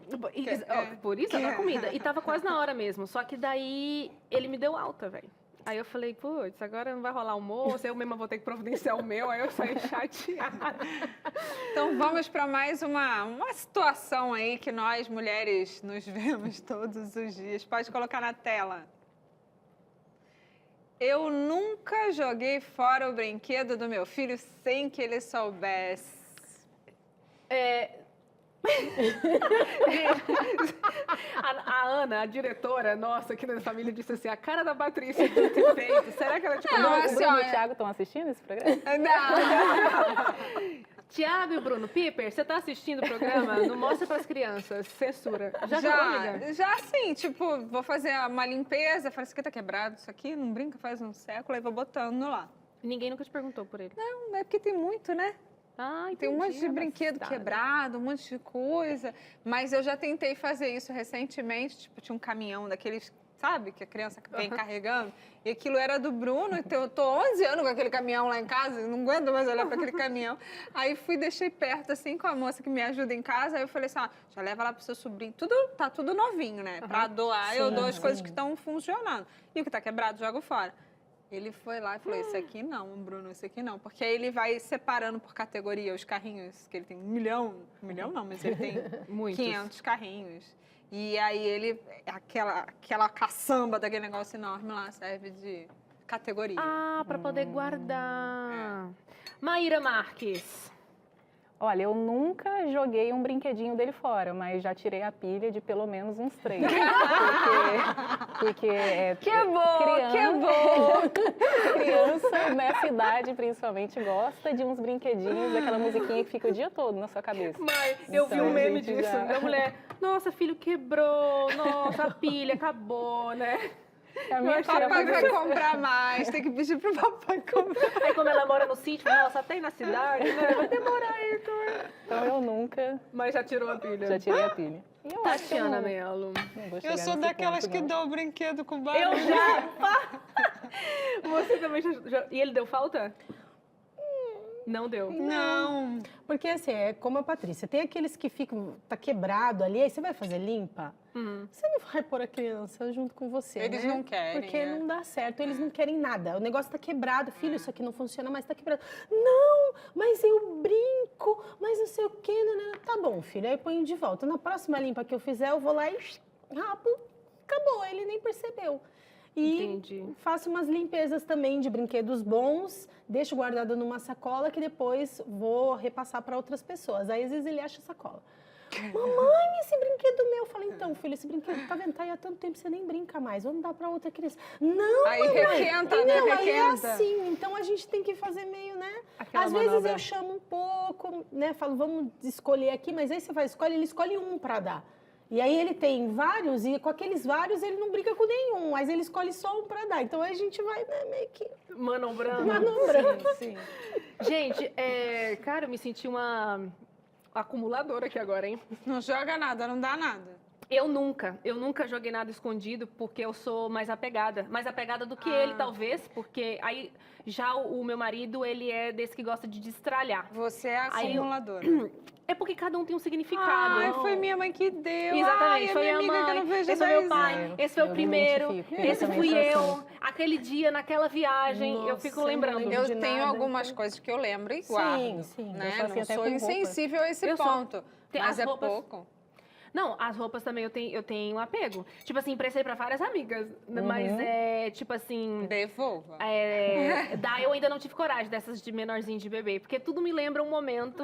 Por isso, a comida. E tava quase na hora mesmo, só que daí ele me deu alta, velho. Aí eu falei, putz, agora não vai rolar almoço, eu mesma vou ter que providenciar o meu, aí eu saí chateada. Então vamos para mais uma situação aí que nós, mulheres, nos vemos todos os dias. Pode colocar na tela. Eu nunca joguei fora o brinquedo do meu filho sem que ele soubesse. A Ana, a diretora nossa aqui na família, disse assim, a cara da Patrícia de ter feito. Será que ela tipo... Não, o Bruno e o Thiago estão assistindo esse programa? Não. Tiago e o Bruno, Piper, você tá assistindo o programa? Não mostra pras crianças, censura. Já sim, tipo, vou fazer uma limpeza, falo, isso aqui tá quebrado, isso aqui não brinca faz um século, aí vou botando lá. Ninguém nunca te perguntou por ele. Não, é porque tem muito, né? Ah, Tem um monte entendi, de a brinquedo necessidade. quebrado, um monte de coisa. Mas eu já tentei fazer isso recentemente. Tipo, tinha um caminhão daqueles, sabe? Que a criança vem carregando. E aquilo era do Bruno. Então eu tô 11 anos com aquele caminhão lá em casa. Não aguento mais olhar para aquele caminhão. Aí fui, deixei perto, assim, com a moça que me ajuda em casa. Aí eu falei assim, já leva lá pro seu sobrinho. Tá tudo novinho, né? Pra doar, eu dou as coisas que estão funcionando. E o que tá quebrado, jogo fora. Ele foi lá e falou, esse aqui não, Bruno, esse aqui não. Porque aí ele vai separando por categoria os carrinhos, que ele tem 1 milhão não, mas ele tem Muitos. 500 carrinhos. E aí aquela caçamba daquele negócio enorme lá serve de categoria. Ah, pra poder guardar. Maíra Marques. Olha, eu nunca joguei um brinquedinho dele fora, mas já tirei a pilha de pelo menos uns 3. Porque Que bom! Criança nessa idade, principalmente, gosta de uns brinquedinhos, daquela musiquinha que fica o dia todo na sua cabeça. Mãe, eu vi Então, um meme a gente disso, já- da mulher. Nossa, filho quebrou. Nossa, a pilha acabou, né? A minha filha Papai faz vai isso. comprar mais, tem que pedir pro papai comprar. Aí como ela mora no sítio, nossa, até ir na cidade, né? Vai demorar, Heitor. Então eu nunca Mas já tirou a pilha. já tirei a pilha. E eu acho que eu Tatiana não- Mello. não vou Eu chegar sou nesse daquelas ponto, que não. dão o brinquedo com barulho. Eu já! Você também já... E ele deu falta? Não deu. Não. Porque assim, é como a Patrícia, tem aqueles que ficam, tá quebrado ali, aí você vai fazer limpa, você não vai pôr a criança junto com você, Eles né? não querem, Porque é. não dá certo, eles não querem nada. O negócio tá quebrado, filho, isso aqui não funciona mais, tá quebrado. Não, mas eu brinco, mas não sei o quê. Não. Tá bom, filho, aí eu ponho de volta. Na próxima limpa que eu fizer, eu vou lá e rapo, acabou, ele nem percebeu. E Entendi. faço umas limpezas também de brinquedos bons, deixo guardado numa sacola que depois vou repassar para outras pessoas. Aí às vezes ele acha a sacola. Mamãe, esse brinquedo meu. Eu falei, então, filho, esse brinquedo tá vendo? Tá aí há tanto tempo, você nem brinca mais. Vamos dar para outra criança. Não, Aí mamãe. requenta, né? Não, aí é Requenta. assim. Então a gente tem que fazer meio, né? Aquela Às vezes manobra. eu chamo um pouco, né? Falo, vamos escolher aqui, mas aí você vai escolher, ele escolhe um para dar. E aí ele tem vários, e com aqueles vários ele não brinca com nenhum, mas ele escolhe só um para dar. Então aí a gente vai, né, meio que Manobrando. manobrando. Sim. Gente, cara, eu me senti uma acumuladora aqui agora, hein? Não joga nada, não dá nada. Eu nunca joguei nada escondido porque eu sou mais apegada do que ele, talvez, porque aí já o meu marido, ele é desse que gosta de destralhar. Você é Aí eu- acumuladora. É porque cada um tem um significado. Ai, foi minha mãe que deu. Exatamente, Ai, foi minha a amiga que eu mãe, não vejo há esse foi meu 10 pai, anos. esse foi o Eu me primeiro, identifico. esse Eu também fui sou eu, assim. aquele dia, naquela viagem, eu Nossa, fico eu lembrando. não Eu lembro de tenho nada, algumas então. coisas que eu lembro e Sim, guardo. sim. Né? Eu sou assim Não até sou com roupa. insensível a esse Eu sou. ponto. Tem Mas as é roupas- pouco. Não, as roupas também eu tenho um apego. Tipo assim, emprestei pra várias amigas, mas tipo assim... Devolva. Daí eu ainda não tive coragem dessas de menorzinho de bebê, porque tudo me lembra um momento...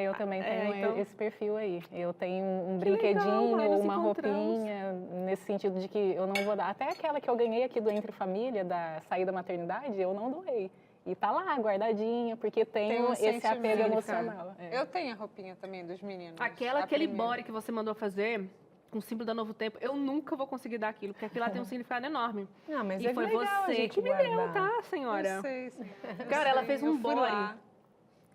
Eu também tenho então- esse perfil aí. Eu tenho um legal, brinquedinho, Mai, nos uma encontramos. roupinha, nesse sentido de que eu não vou dar. Até aquela que eu ganhei aqui do Entre Família, da saída maternidade, eu não doei. E tá lá, guardadinha, porque Tem tenho um esse apego sentimento. emocional. É. Eu tenho a roupinha também dos meninos. Aquele primeira. body que você mandou fazer, com o símbolo da Novo Tempo, eu nunca vou conseguir dar aquilo, porque aquilo lá tem um significado enorme. Ah, mas E é foi legal a você gente que me deu, guardar. tá, senhora? Eu sei, sim. Cara, ela fez um Eu fui body. lá.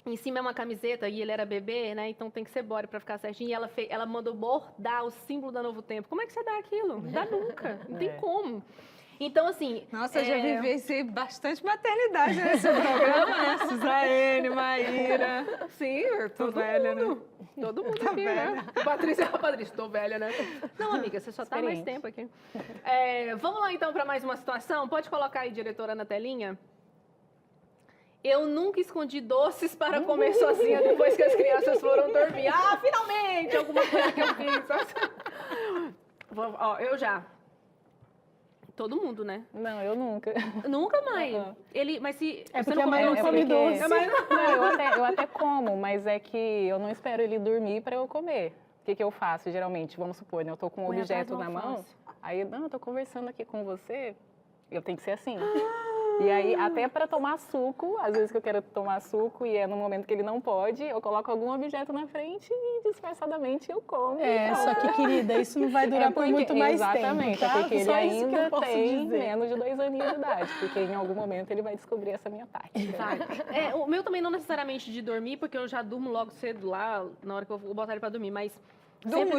Em cima é uma camiseta e ele era bebê, né? Então tem que ser body pra ficar certinho. E ela mandou bordar o símbolo da Novo Tempo. Como é que você dá aquilo? Não dá nunca. Não tem como. Então, assim... Nossa, eu já vivenciei bastante maternidade nesse programa, né? Suzane, Maíra. Sim, eu tô velha, né? Todo mundo aqui, né? Patrícia, tô velha, né? Não, amiga, você só tá mais Experiente. tempo aqui. Vamos lá, então, para mais uma situação? Pode colocar aí, diretora, na telinha? Eu nunca escondi doces para comer sozinha depois que as crianças foram dormir. Ah, finalmente! Alguma coisa que eu fiz. Ó, eu já. Todo mundo, né? Não, eu nunca. Nunca mais. Uhum. Mas se É você porque não a mãe comeu não come doce. Não, eu até como, mas é que eu não espero ele dormir para eu comer. O que eu faço, geralmente? Vamos supor, né? Eu tô com um Põe atrás objeto do na mão, alface. aí, não, eu tô conversando aqui com você, eu tenho que ser assim. E aí, até para tomar suco, às vezes que eu quero tomar suco e é no momento que ele não pode, eu coloco algum objeto na frente e disfarçadamente eu como. Só que, querida, isso não vai durar por muito mais tempo, exatamente, tá? é porque ele Só isso que eu ainda posso tem dizer. menos de 2 aninhos de idade, porque em algum momento ele vai descobrir essa minha tática. Vai. O meu também não necessariamente de dormir, porque eu já durmo logo cedo lá, na hora que eu vou botar ele pra dormir, mas Durmo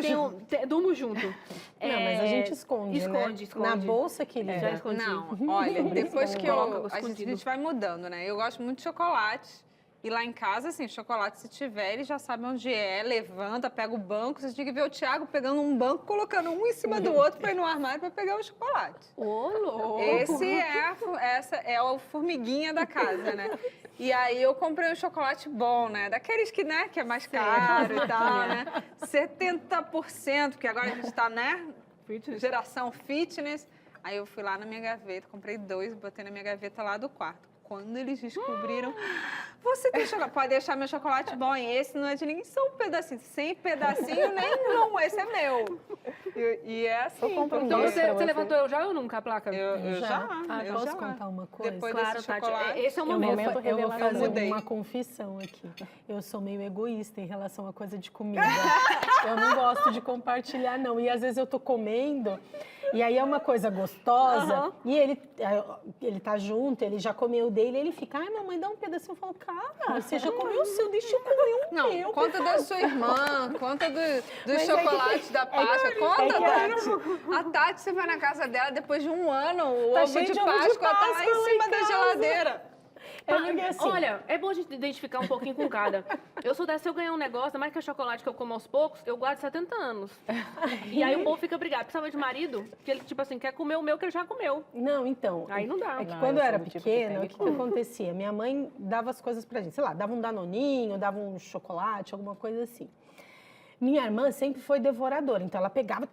durmo junto. Não, mas a gente esconde, né? Esconde. Na bolsa, querida. Já escondi. Não, olha, depois que Coloca a escondido. gente vai mudando, né? Eu gosto muito de chocolate. E lá em casa, assim, chocolate, se tiver, eles já sabem onde é, levanta, pega o banco. Você tinha que ver o Thiago pegando um banco, colocando um em cima do outro pra ir no armário pra pegar o chocolate. Ô, louco! Essa é o formiguinha da casa, né? E aí eu comprei um chocolate bom, né? Daqueles que, né, que é mais caro e tal, né? 70%, porque agora a gente tá, né? Geração fitness. Aí eu fui lá na minha gaveta, comprei 2 e botei na minha gaveta lá do quarto. Quando eles descobriram, você tem chocolate, pode deixar meu chocolate bom, e esse não é de ninguém, só um pedacinho. Sem pedacinho nenhum, esse é meu. E é assim. Então você levantou eu já ou nunca a placa? Eu já. Eu eu posso já. contar uma coisa? Depois Claro, desse Tati. chocolate. Esse é o Eu momento. vou, eu vou revelação. fazer Mudei. uma confissão aqui. Eu sou meio egoísta em relação a coisa de comida. Eu não gosto de compartilhar, não. E às vezes eu tô comendo, e aí é uma coisa gostosa, e ele tá junto, ele já comeu o dele, ele fica, ai, mamãe, dá um pedacinho. Eu falo, cara, você já comeu o seu, deixa eu comer o Não, meu. conta da sua irmã, conta do Mas chocolate da Páscoa, conta, que- Tati. A Tati, você vai na casa dela, depois de um ano, o Tá ovo cheio de de ovo de Páscoa tá lá Páscoa em lá cima em da casa. geladeira. É porque assim, Olha, é bom a gente identificar um pouquinho com cada. Eu sou dessa, se eu ganhar um negócio, ainda mais que é chocolate que eu como aos poucos, eu guardo 70 anos. E aí o povo fica brigado, principalmente o marido, que ele, tipo assim, quer comer o meu que ele já comeu. não, então. Aí não dá. É que Não, quando eu eu era sou do tipo que pequena, pega o e que come. acontecia? Minha mãe dava as coisas pra gente, sei lá, dava um danoninho, dava um chocolate, alguma coisa assim. Minha irmã sempre foi devoradora, então ela pegava,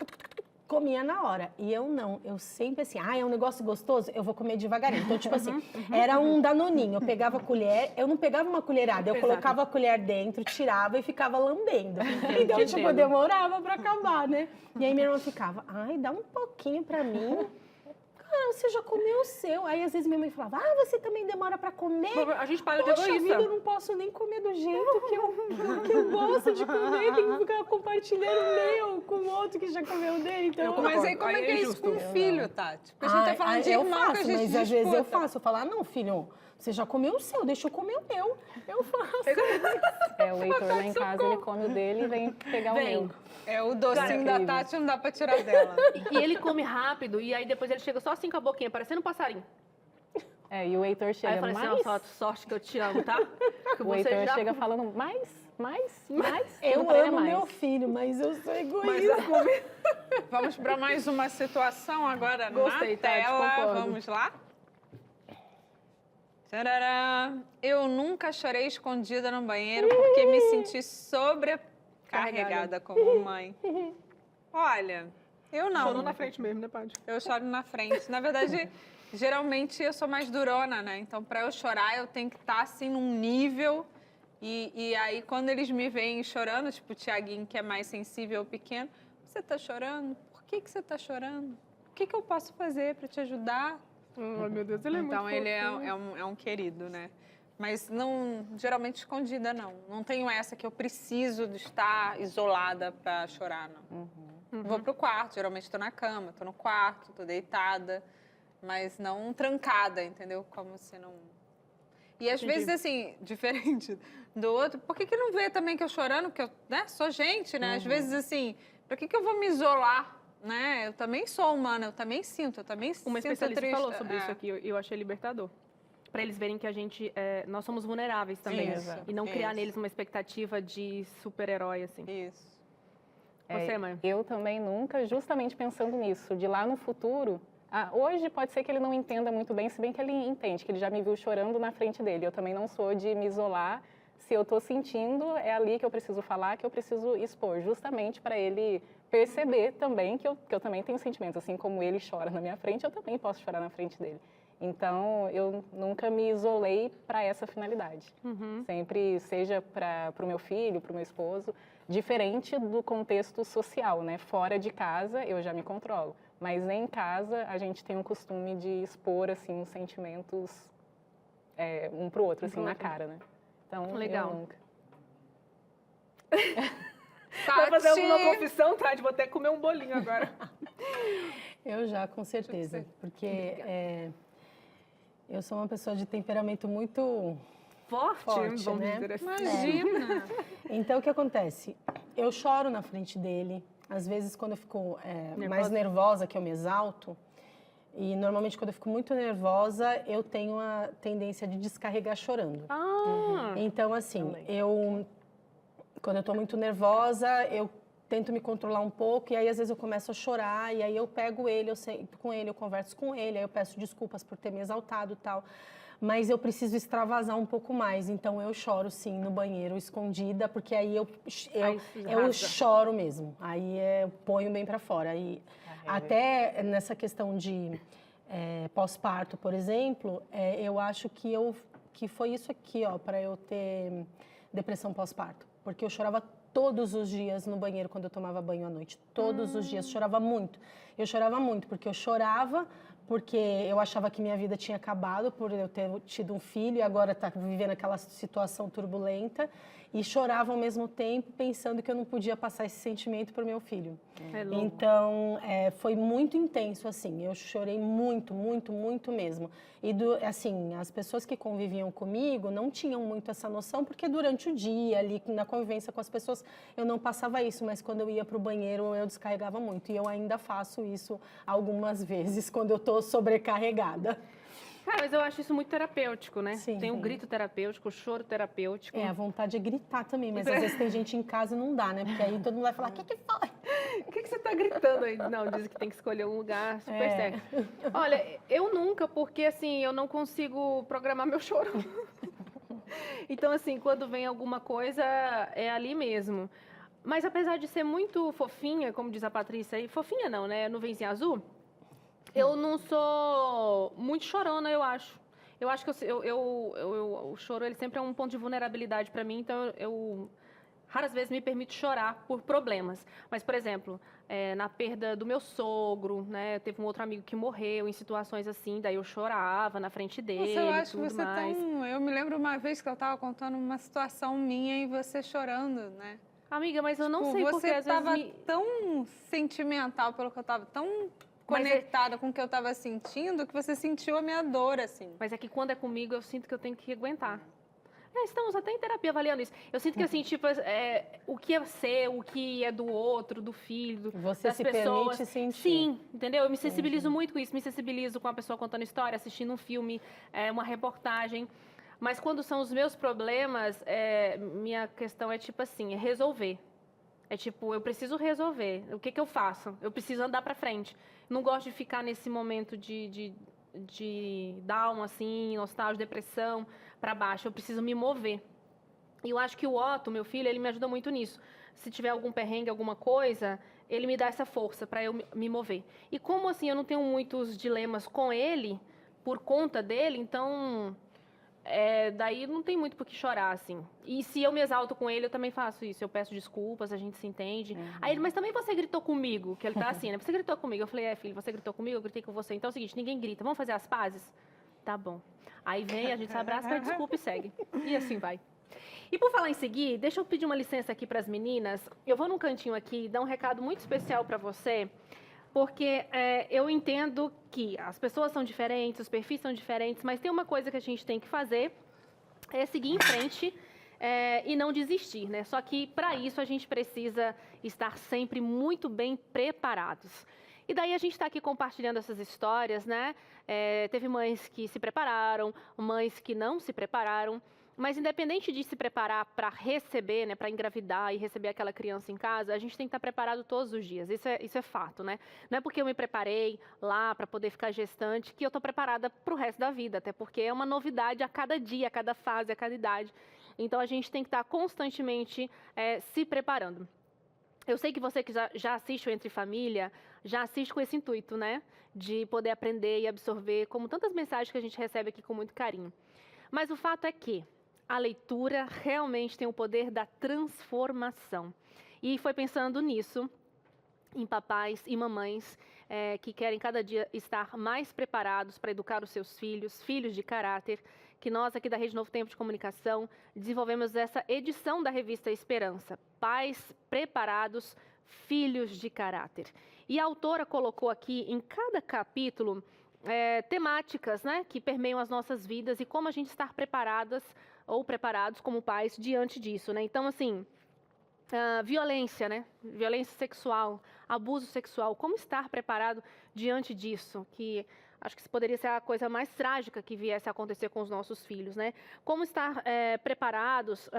comia na hora. E eu não, eu sempre assim, é um negócio gostoso, eu vou comer devagarinho. Então, tipo assim, era um danoninho, eu pegava a colher, eu não pegava uma colherada, eu Exato. colocava a colher dentro, tirava e ficava lambendo. Então, tipo, Entendo. demorava pra acabar, né? E aí minha irmã ficava, ai, dá um pouquinho pra mim. Cara, você já comeu o seu. Aí, às vezes, minha mãe falava, você também demora pra comer? A gente paga de Poxa egoísta. vida, eu não posso nem comer do jeito que eu gosto de comer. Tem que ficar compartilhando o meu com o outro que já comeu o dele. Então, Mas aí como Aí é que é é isso justo. com o filho, Tati? Porque a gente tá falando de eu irmão que a faço, gente mas às vezes eu disputa. faço. Eu falo, não, filho, você já comeu o seu, deixa eu comer o meu. Eu faço. O Heitor lá em casa, ele come o dele e vem pegar o Vem. meu. É, o docinho Cara, da Tati não dá pra tirar dela. E ele come rápido, e aí depois ele chega só assim com a boquinha, parecendo um passarinho. E o Heitor Aí chega eu falei assim, mais... nossa, sorte que eu te amo, tá? Que O você Heitor já... chega falando mais. Eu tudo pra ele é amo mais. meu filho, mas eu sou egoísta. Vamos para mais uma situação agora Gostei, na Tati, tela. concordo. Vamos lá? Tcharam! Eu nunca chorei escondida no banheiro porque me senti sobrecarregada como mãe. Olha, eu não. Chorou na frente mesmo, né, Paty? Eu choro na frente. Na verdade, geralmente eu sou mais durona, né? Então, para eu chorar, eu tenho que estar assim num nível. E aí, quando eles me veem chorando, tipo o Tiaguinho, que é mais sensível ou pequeno, você tá chorando? Por que você tá chorando? O que eu posso fazer para te ajudar? Ai, meu Deus, ele é muito Então, ele fofinho. é um querido, né? Mas não, geralmente escondida, não. Não tenho essa que eu preciso de estar isolada para chorar, não. Vou pro quarto, geralmente estou na cama, estou no quarto, estou deitada, mas não trancada, entendeu? Como se não... E às vezes, assim, diferente do outro, por que não vê também que eu chorando? Porque eu, né, sou gente, né? Às vezes, assim, pra que eu vou me isolar, né? Eu também sou humana, eu também sinto, eu também sinto Uma especialista triste. falou sobre isso aqui, eu achei libertador. Pra eles verem que a gente, nós somos vulneráveis também. Isso, E não criar isso. neles uma expectativa de super-herói, assim. Isso. Você, mãe? Eu também nunca, justamente pensando nisso, de lá no futuro. Hoje pode ser que ele não entenda muito bem, se bem que ele entende, que ele já me viu chorando na frente dele. Eu também não sou de me isolar. Se eu estou sentindo, é ali que eu preciso falar, que eu preciso expor, justamente para ele perceber também que eu também tenho sentimentos. Assim como ele chora na minha frente, eu também posso chorar na frente dele. Então, eu nunca me isolei para essa finalidade. Sempre, seja para o meu filho, para o meu esposo, diferente do contexto social, né? Fora de casa, eu já me controlo. Mas em casa, a gente tem o costume de expor, assim, os sentimentos um pro outro, assim, na cara, né? Então, Legal. eu nunca. Vai fazer alguma confissão, Tati? Vou até comer um bolinho agora. Eu já, com certeza. Porque eu sou uma pessoa de temperamento muito Forte, vamos né? dizer assim. Imagina! Então, o que acontece? Eu choro na frente dele. Às vezes, quando eu fico mais nervosa, que eu me exalto. E, normalmente, quando eu fico muito nervosa, eu tenho a tendência de descarregar chorando. Então, assim, quando eu estou muito nervosa, eu tento me controlar um pouco. E aí, às vezes, eu começo a chorar. E aí, eu pego ele, eu sento com ele, eu converso com ele. Aí, eu peço desculpas por ter me exaltado e tal. Mas eu preciso extravasar um pouco mais. Então, eu choro, sim, no banheiro, escondida. Porque aí eu choro mesmo. Aí eu ponho bem para fora. Aí, até nessa questão de pós-parto, por exemplo, eu acho que foi isso aqui, ó, para eu ter depressão pós-parto. Porque eu chorava todos os dias no banheiro quando eu tomava banho à noite. Todos os dias. Chorava muito. Eu chorava muito porque eu chorava, porque eu achava que minha vida tinha acabado por eu ter tido um filho e agora estar vivendo aquela situação turbulenta. E chorava ao mesmo tempo, pensando que eu não podia passar esse sentimento para o meu filho. Então, foi muito intenso, assim. Eu chorei muito, muito, muito mesmo. E, assim, as pessoas que conviviam comigo não tinham muito essa noção, porque durante o dia, ali, na convivência com as pessoas, eu não passava isso. Mas quando eu ia para o banheiro, eu descarregava muito. E eu ainda faço isso algumas vezes, quando eu estou sobrecarregada. Cara, mas eu acho isso muito terapêutico, né? Sim, tem o grito terapêutico, o choro terapêutico. A vontade é gritar também, mas às vezes tem gente em casa e não dá, né? Porque aí todo mundo vai falar, o que foi? O que você tá gritando aí? Não, dizem que tem que escolher um lugar super sério. Olha, eu nunca, porque assim, eu não consigo programar meu choro. Então, assim, quando vem alguma coisa, é ali mesmo. Mas apesar de ser muito fofinha, como diz a Patrícia aí, fofinha não, né? Nuvenzinha azul, eu não sou muito chorona, eu acho. Eu acho que o choro, ele sempre é um ponto de vulnerabilidade para mim, então eu raras vezes me permito chorar por problemas. Mas, por exemplo, na perda do meu sogro, né? Teve um outro amigo que morreu em situações assim, daí eu chorava na frente dele. Nossa, eu acho tudo você mais. Eu me lembro uma vez que eu estava contando uma situação minha e você chorando, né? Amiga, mas eu não sei porque você às vezes estava tão sentimental pelo que eu estava, tão conectada com o que eu estava sentindo, que você sentiu a minha dor, assim. Mas é que quando é comigo, eu sinto que eu tenho que aguentar. Estamos até em terapia avaliando isso. Eu sinto que, assim, tipo, o que é seu, o que é do outro, do filho, você das se pessoas. Permite sentir. Sim, entendeu? Eu me sensibilizo muito com isso. Me sensibilizo com a pessoa contando história, assistindo um filme, uma reportagem. Mas quando são os meus problemas, minha questão é, tipo assim, resolver. É tipo, eu preciso resolver. O que eu faço? Eu preciso andar pra frente. Não gosto de ficar nesse momento de down, assim, nostalgia, depressão, para baixo. Eu preciso me mover. E eu acho que o Otto, meu filho, ele me ajuda muito nisso. Se tiver algum perrengue, alguma coisa, ele me dá essa força para eu me mover. E como, assim, eu não tenho muitos dilemas com ele, por conta dele, então... daí não tem muito por que chorar, assim. E se eu me exalto com ele, eu também faço isso. Eu peço desculpas, a gente se entende. Aí ele, mas também você gritou comigo, que ele tá assim, né? Você gritou comigo. Eu falei, filho, você gritou comigo, eu gritei com você. Então é o seguinte, ninguém grita, vamos fazer as pazes? Tá bom. Aí vem, a gente se abraça, pede desculpa e segue. E assim vai. E por falar em seguir, deixa eu pedir uma licença aqui para as meninas. Eu vou num cantinho aqui dar um recado muito especial para você, porque eu entendo que as pessoas são diferentes, os perfis são diferentes, mas tem uma coisa que a gente tem que fazer, é seguir em frente e não desistir, né? Só que, para isso, a gente precisa estar sempre muito bem preparados. E daí a gente está aqui compartilhando essas histórias, né? Teve mães que se prepararam, mães que não se prepararam, mas independente de se preparar para receber, né, para engravidar e receber aquela criança em casa, a gente tem que estar preparado todos os dias. Isso é fato, né? Não é porque eu me preparei lá para poder ficar gestante que eu estou preparada para o resto da vida, até porque é uma novidade a cada dia, a cada fase, a cada idade. Então a gente tem que estar constantemente se preparando. Eu sei que você que já assiste o Entre Família, já assiste com esse intuito, né? De poder aprender e absorver, como tantas mensagens que a gente recebe aqui com muito carinho. Mas o fato é que a leitura realmente tem o poder da transformação. E foi pensando nisso, em papais e mamães, que querem cada dia estar mais preparados para educar os seus filhos, filhos de caráter, que nós aqui da Rede Novo Tempo de Comunicação desenvolvemos essa edição da revista Esperança, Pais Preparados, Filhos de Caráter. E a autora colocou aqui em cada capítulo temáticas, né, que permeiam as nossas vidas e como a gente estar preparadas ou preparados como pais diante disso, né? Então, assim, violência, né? Violência sexual, abuso sexual, como estar preparado diante disso, que acho que isso poderia ser a coisa mais trágica que viesse a acontecer com os nossos filhos, né? Como estar preparados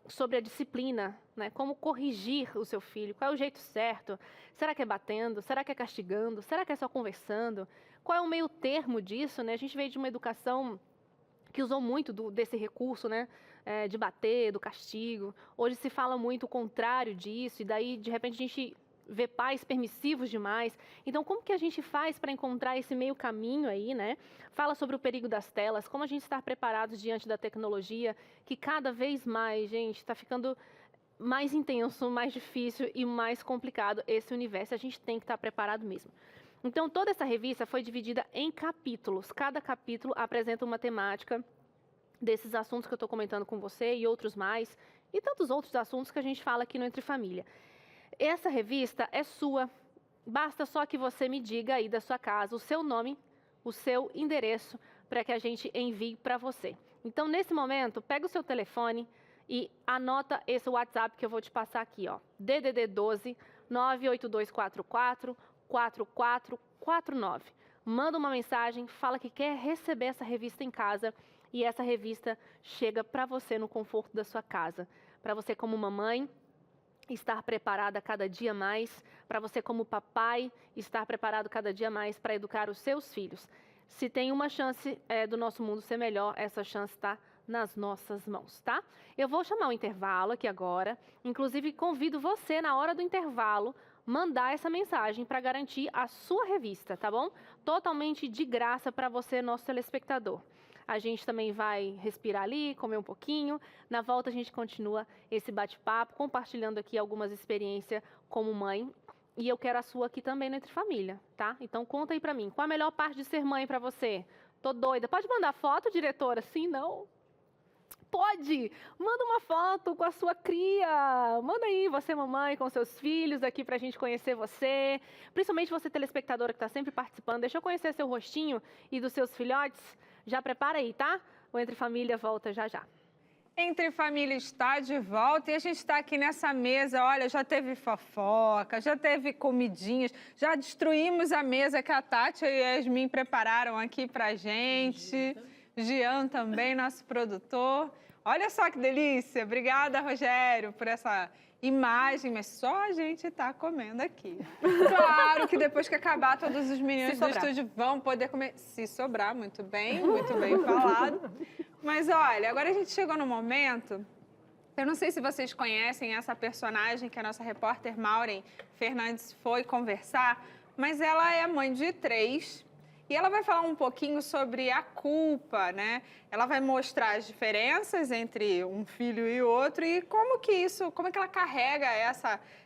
sobre a disciplina, né? Como corrigir o seu filho, qual é o jeito certo? Será que é batendo? Será que é castigando? Será que é só conversando? Qual é o meio termo disso, né? A gente veio de uma educação que usou muito desse recurso, né, de bater, do castigo. Hoje se fala muito o contrário disso, e daí, de repente, a gente vê pais permissivos demais. Então, como que a gente faz para encontrar esse meio caminho aí, né? Fala sobre o perigo das telas, como a gente está preparados diante da tecnologia, que cada vez mais, gente, está ficando mais intenso, mais difícil e mais complicado esse universo. A gente tem que estar preparado mesmo. Então, toda essa revista foi dividida em capítulos. Cada capítulo apresenta uma temática desses assuntos que eu estou comentando com você e outros mais, e tantos outros assuntos que a gente fala aqui no Entre Família. Essa revista é sua. Basta só que você me diga aí da sua casa o seu nome, o seu endereço, para que a gente envie para você. Então, nesse momento, pega o seu telefone e anota esse WhatsApp que eu vou te passar aqui, ó. DDD 12 98244 4449. Manda uma mensagem, fala que quer receber essa revista em casa e essa revista chega para você no conforto da sua casa. Para você como mamãe estar preparada cada dia mais, para você como papai estar preparado cada dia mais para educar os seus filhos. Se tem uma chance do nosso mundo ser melhor, essa chance está nas nossas mãos, tá? Eu vou chamar o intervalo aqui agora, inclusive convido você na hora do intervalo mandar essa mensagem para garantir a sua revista, tá bom? Totalmente de graça para você, nosso telespectador. A gente também vai respirar ali, comer um pouquinho. Na volta a gente continua esse bate-papo, compartilhando aqui algumas experiências como mãe. E eu quero a sua aqui também no Entre Família, tá? Então conta aí para mim, qual a melhor parte de ser mãe para você? Tô doida. Pode mandar foto, diretora? Sim, não? Pode! Manda uma foto com a sua cria. Manda aí, você mamãe, com seus filhos aqui pra gente conhecer você. Principalmente você telespectadora que tá sempre participando. Deixa eu conhecer seu rostinho e dos seus filhotes. Já prepara aí, tá? O Entre Família volta já já. Entre Família está de volta e a gente está aqui nessa mesa, olha, já teve fofoca, já teve comidinhas, já destruímos a mesa que a Tati e a Yasmin prepararam aqui pra gente. Jean também, nosso produtor. Olha só que delícia. Obrigada, Rogério, por essa imagem, mas só a gente está comendo aqui. Claro que depois que acabar, todos os meninos do estúdio vão poder comer. Se sobrar, muito bem falado. Mas olha, agora a gente chegou no momento. Eu não sei se vocês conhecem essa personagem que a nossa repórter Maureen Fernandes foi conversar, mas ela é mãe de 3. E ela vai falar um pouquinho sobre a culpa, né? Ela vai mostrar as diferenças entre um filho e outro e como que ela carrega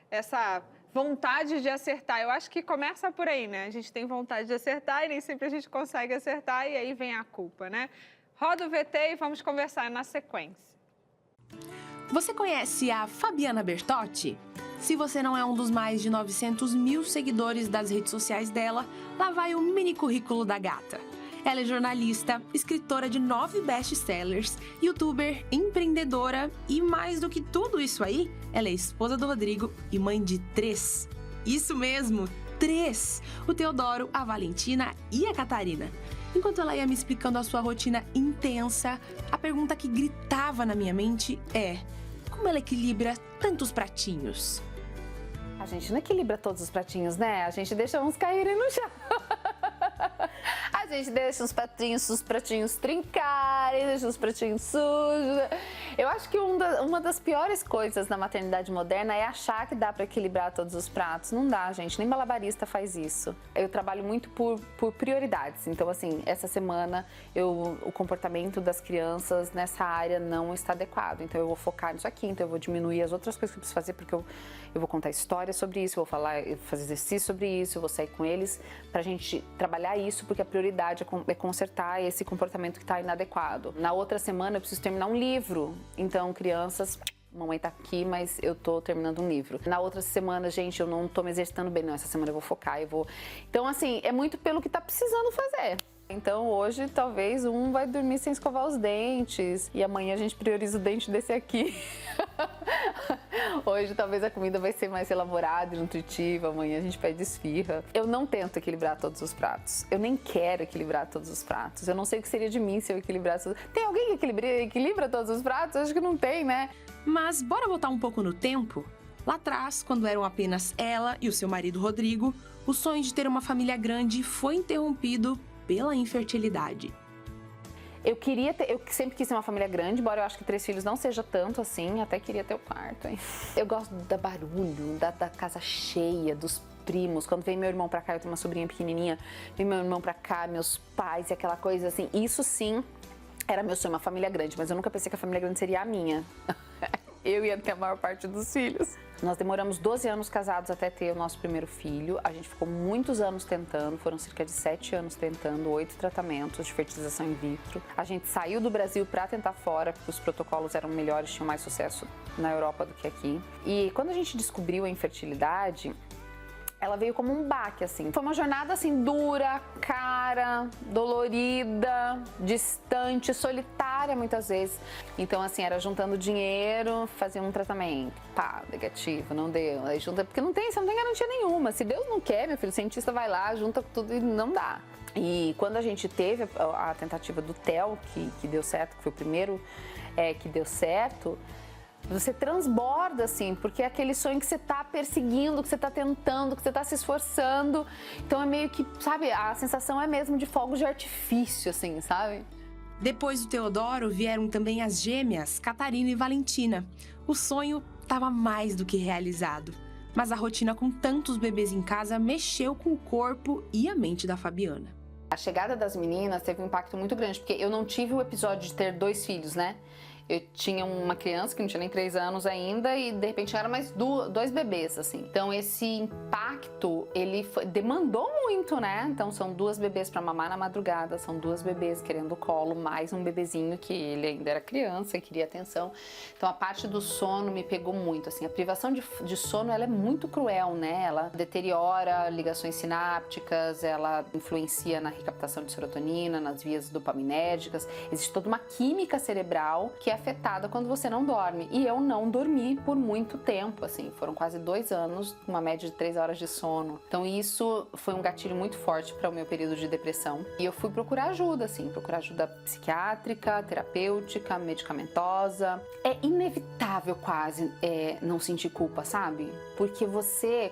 essa vontade de acertar. Eu acho que começa por aí, né? A gente tem vontade de acertar e nem sempre a gente consegue acertar e aí vem a culpa, né? Roda o VT e vamos conversar na sequência. Você conhece a Fabiana Bertotti? Se você não é um dos mais de 900 mil seguidores das redes sociais dela, lá vai o mini currículo da gata. Ela é jornalista, escritora de 9 best-sellers, youtuber, empreendedora e, mais do que tudo isso aí, ela é esposa do Rodrigo e mãe de 3. Isso mesmo, 3! O Teodoro, a Valentina e a Catarina. Enquanto ela ia me explicando a sua rotina intensa, a pergunta que gritava na minha mente é: como ela equilibra tantos pratinhos? A gente não equilibra todos os pratinhos, né? A gente deixa uns caírem no chão. A gente deixa os pratinhos trincarem. lavarem, deixa os pratinhos sujos. Eu acho que uma das piores coisas na maternidade moderna é achar que dá para equilibrar todos os pratos. Não dá, gente. Nem malabarista faz isso. Eu trabalho muito por prioridades. Então, assim, essa semana o comportamento das crianças nessa área não está adequado. Então, eu vou focar nisso aqui. Então, eu vou diminuir as outras coisas que eu preciso fazer, porque eu vou contar histórias sobre isso, eu vou fazer exercício sobre isso, eu vou sair com eles pra gente trabalhar isso, porque a prioridade é consertar esse comportamento que está inadequado. Na outra semana, eu preciso terminar um livro. Então, crianças, mamãe tá aqui, mas eu tô terminando um livro. Na outra semana, gente, eu não tô me exercitando bem, não. Essa semana eu vou focar, Então, assim, é muito pelo que tá precisando fazer. Então, hoje, talvez um vai dormir sem escovar os dentes e amanhã a gente prioriza o dente desse aqui. Hoje, talvez a comida vai ser mais elaborada e nutritiva, amanhã a gente pede esfirra. Eu não tento equilibrar todos os pratos. Eu nem quero equilibrar todos os pratos. Eu não sei o que seria de mim se eu equilibrasse todos. Tem alguém que equilibra todos os pratos? Acho que não tem, né? Mas bora voltar um pouco no tempo? Lá atrás, quando eram apenas ela e o seu marido Rodrigo, o sonho de ter uma família grande foi interrompido pela infertilidade. Eu sempre quis ter uma família grande, embora eu acho que 3 filhos não seja tanto assim, até queria ter o quarto, hein? Eu gosto do barulho, da casa cheia, dos primos. Quando vem meu irmão pra cá, eu tenho uma sobrinha pequenininha, vem meu irmão pra cá, meus pais e aquela coisa assim. Isso sim era meu sonho, uma família grande, mas eu nunca pensei que a família grande seria a minha. Eu ia ter a maior parte dos filhos. Nós demoramos 12 anos casados até ter o nosso primeiro filho. A gente ficou muitos anos tentando, foram cerca de 7 anos tentando, 8 tratamentos de fertilização in vitro. A gente saiu do Brasil para tentar fora, porque os protocolos eram melhores, tinham mais sucesso na Europa do que aqui. E quando a gente descobriu a infertilidade, ela veio como um baque, assim. Foi uma jornada, assim, dura, cara, dolorida, distante, solitária, muitas vezes. Então, assim, era juntando dinheiro, fazia um tratamento. Pá, negativo, não deu. Aí junta, porque você não tem garantia nenhuma. Se Deus não quer, meu filho, o cientista vai lá, junta tudo e não dá. E quando a gente teve a tentativa do TEL, que deu certo, que foi o primeiro que deu certo, você transborda, assim, porque é aquele sonho que você tá perseguindo, que você tá tentando, que você tá se esforçando. Então é meio que, sabe, a sensação é mesmo de fogos de artifício, assim, sabe? Depois do Teodoro vieram também as gêmeas, Catarina e Valentina. O sonho estava mais do que realizado. Mas a rotina com tantos bebês em casa mexeu com o corpo e a mente da Fabiana. A chegada das meninas teve um impacto muito grande, porque eu não tive o episódio de ter 2 filhos, né? Eu tinha uma criança que não tinha nem 3 anos ainda e de repente eram mais 2 bebês, assim. Então esse impacto, demandou muito, né? Então são 2 bebês para mamar na madrugada, são 2 bebês querendo colo, mais um bebezinho que ele ainda era criança e queria atenção. Então a parte do sono me pegou muito, assim. A privação de sono, ela é muito cruel, né? Ela deteriora ligações sinápticas, ela influencia na recaptação de serotonina, nas vias dopaminérgicas. Existe toda uma química cerebral que é afetada quando você não dorme. E eu não dormi por muito tempo, assim, foram quase 2 anos, uma média de 3 horas de sono. Então isso foi um gatilho muito forte para o meu período de depressão. E eu fui procurar ajuda, assim, procurar ajuda psiquiátrica, terapêutica, medicamentosa. É inevitável quase não sentir culpa, sabe? Porque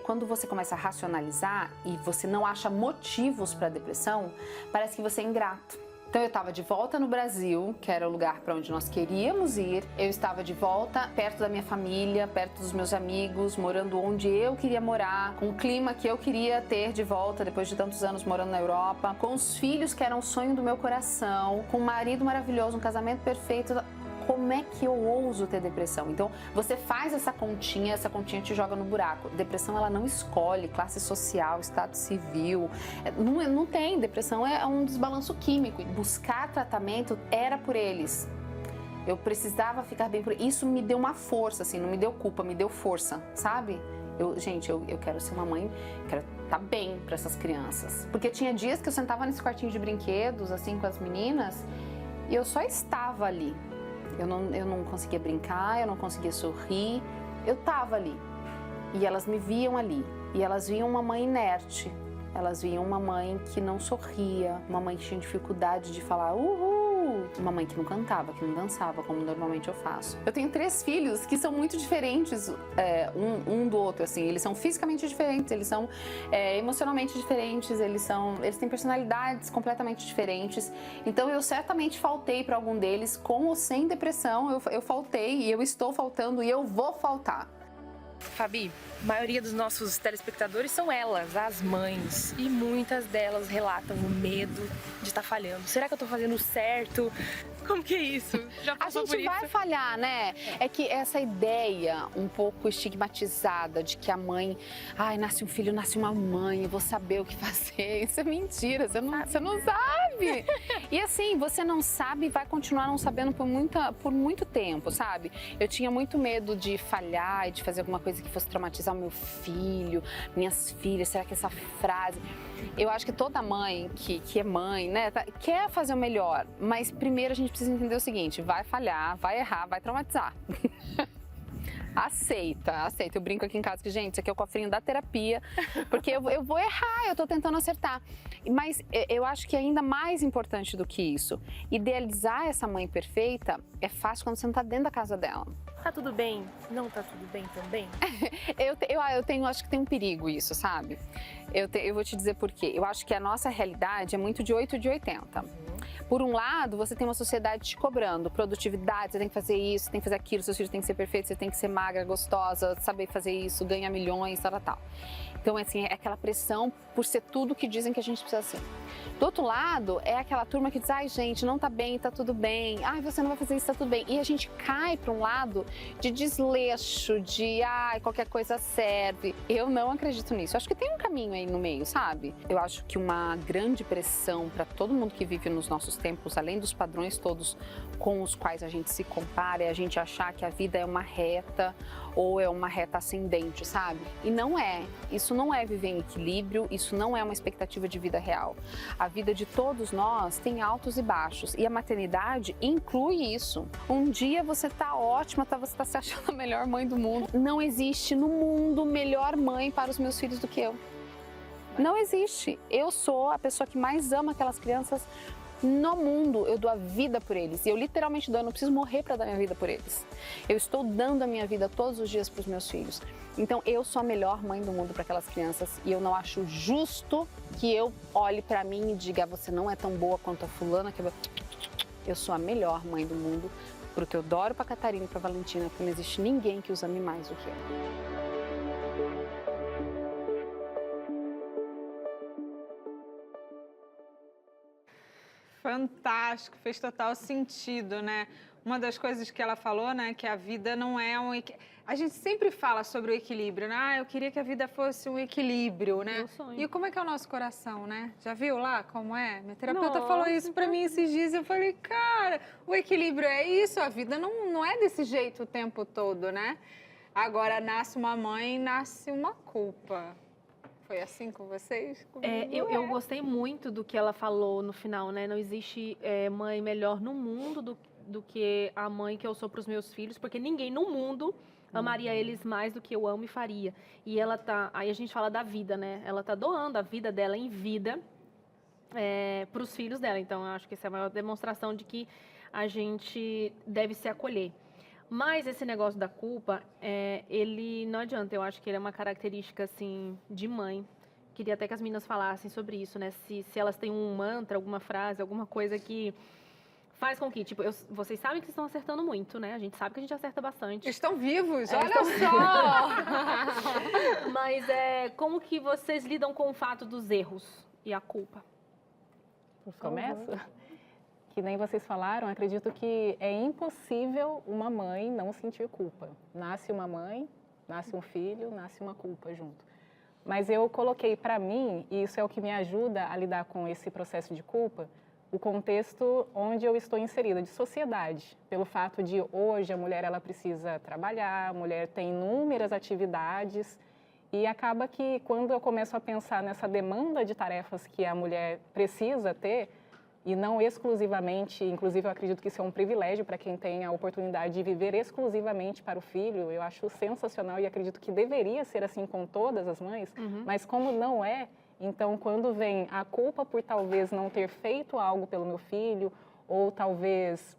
quando você começa a racionalizar e você não acha motivos para depressão, parece que você é ingrato. Então eu estava de volta no Brasil, que era o lugar para onde nós queríamos ir. Eu estava de volta perto da minha família, perto dos meus amigos, morando onde eu queria morar, com o clima que eu queria ter de volta depois de tantos anos morando na Europa, com os filhos que eram o sonho do meu coração, com um marido maravilhoso, um casamento perfeito. Como é que eu ouso ter depressão? Então, você faz essa continha te joga no buraco. Depressão, ela não escolhe classe social, estado civil. Não tem. Depressão é um desbalanço químico. Buscar tratamento era por eles. Eu precisava ficar bem por eles. Isso me deu uma força, assim, não me deu culpa, me deu força, sabe? Eu quero ser uma mãe, quero estar bem para essas crianças. Porque tinha dias que eu sentava nesse quartinho de brinquedos, assim, com as meninas, e eu só estava ali. Eu não conseguia brincar, eu não conseguia sorrir, eu estava ali. E elas me viam ali. E elas viam uma mãe inerte. Elas viam uma mãe que não sorria, uma mãe que tinha dificuldade de falar uhul, uma mãe que não cantava, que não dançava, como normalmente eu faço. Eu tenho 3 filhos que são muito diferentes um do outro, assim. Eles são fisicamente diferentes, eles são emocionalmente diferentes, eles têm personalidades completamente diferentes. Então eu certamente faltei para algum deles, com ou sem depressão, eu faltei e eu estou faltando e eu vou faltar. Fabi, a maioria dos nossos telespectadores são elas, as mães, e muitas delas relatam o medo de estar falhando. Será que eu tô fazendo certo? Como que é isso? Já passou por isso? A gente vai falhar, né? É que essa ideia um pouco estigmatizada de que a mãe, nasce um filho, nasce uma mãe, eu vou saber o que fazer. Isso é mentira, você não sabe. E assim, você não sabe e vai continuar não sabendo por muito tempo, sabe? Eu tinha muito medo de falhar e de fazer alguma coisa que fosse traumatizar o meu filho, minhas filhas. Será que essa frase... Eu acho que toda mãe que é mãe, né, quer fazer o melhor, mas primeiro a gente precisa entender o seguinte: vai falhar, vai errar, vai traumatizar. Aceita. Eu brinco aqui em casa que, gente, isso aqui é o cofrinho da terapia, porque eu vou errar, eu tô tentando acertar. Mas eu acho que é ainda mais importante do que isso, idealizar essa mãe perfeita é fácil quando você não tá dentro da casa dela. Tá tudo bem? Não tá tudo bem também? Acho que tem um perigo isso, sabe? Eu vou te dizer por quê. Eu acho que a nossa realidade é muito de 8 de 80. Por um lado, você tem uma sociedade te cobrando produtividade, você tem que fazer isso, você tem que fazer aquilo, seus filhos têm que ser perfeitos, você tem que ser magra, gostosa, saber fazer isso, ganhar milhões, tal. Então, assim, é aquela pressão por ser tudo que dizem que a gente precisa ser. Do outro lado, é aquela turma que diz: ai, gente, não tá bem, tá tudo bem. Ai, você não vai fazer isso, tá tudo bem. E a gente cai para um lado de desleixo, de qualquer coisa serve. Eu não acredito nisso. Eu acho que tem um caminho aí no meio, sabe? Eu acho que uma grande pressão para todo mundo que vive nos nossos tempos, além dos padrões todos com os quais a gente se compara, é a gente achar que a vida é uma reta ou é uma reta ascendente, sabe? E não é. Isso não é viver em equilíbrio, isso não é uma expectativa de vida real. A vida de todos nós tem altos e baixos, e a maternidade inclui isso. Um dia você tá ótima, você tá se achando a melhor mãe do mundo. Não existe no mundo melhor mãe para os meus filhos do que eu. Não existe. Eu sou a pessoa que mais ama aquelas crianças no mundo. Eu dou a vida por eles. E eu literalmente dou, eu não preciso morrer para dar minha vida por eles. Eu estou dando a minha vida todos os dias para os meus filhos. Então eu sou a melhor mãe do mundo para aquelas crianças. E eu não acho justo que eu olhe para mim e diga: você não é tão boa quanto a fulana. Eu sou a melhor mãe do mundo para o Teodoro, para a Catarina e para a Valentina, porque não existe ninguém que os ame mais do que eu. Fantástico, fez total sentido, né? Uma das coisas que ela falou, né, que a vida não é um... A gente sempre fala sobre o equilíbrio, né? Eu queria que a vida fosse um equilíbrio, né? Meu sonho. E como é que é o nosso coração, né? Já viu lá como é? Minha terapeuta falou isso pra mim esses dias e eu falei: cara, o equilíbrio é isso, a vida não é desse jeito o tempo todo, né? Agora, nasce uma mãe, nasce uma culpa. Foi assim com vocês? Eu gostei muito do que ela falou no final, né? Não existe mãe melhor no mundo do que a mãe que eu sou para os meus filhos, porque ninguém no mundo amaria eles mais do que eu amo e faria. E ela tá... Aí a gente fala da vida, né? Ela tá doando a vida dela em vida para os filhos dela. Então, eu acho que essa é a maior demonstração de que a gente deve se acolher. Mas esse negócio da culpa, ele não adianta. Eu acho que ele é uma característica, assim, de mãe. Queria até que as meninas falassem sobre isso, né? Se elas têm um mantra, alguma frase, alguma coisa que faz com que, tipo, vocês sabem que estão acertando muito, né? A gente sabe que a gente acerta bastante. Estão vivos, olha só! Mas como que vocês lidam com o fato dos erros e a culpa? Começa? Que nem vocês falaram, acredito que é impossível uma mãe não sentir culpa. Nasce uma mãe, nasce um filho, nasce uma culpa junto. Mas eu coloquei para mim, e isso é o que me ajuda a lidar com esse processo de culpa, o contexto onde eu estou inserida, de sociedade. Pelo fato de hoje a mulher ela precisa trabalhar, a mulher tem inúmeras atividades, e acaba que quando eu começo a pensar nessa demanda de tarefas que a mulher precisa ter, e não exclusivamente, inclusive eu acredito que isso é um privilégio para quem tem a oportunidade de viver exclusivamente para o filho, eu acho sensacional e acredito que deveria ser assim com todas as mães, mas como não é, então quando vem a culpa por talvez não ter feito algo pelo meu filho, ou talvez,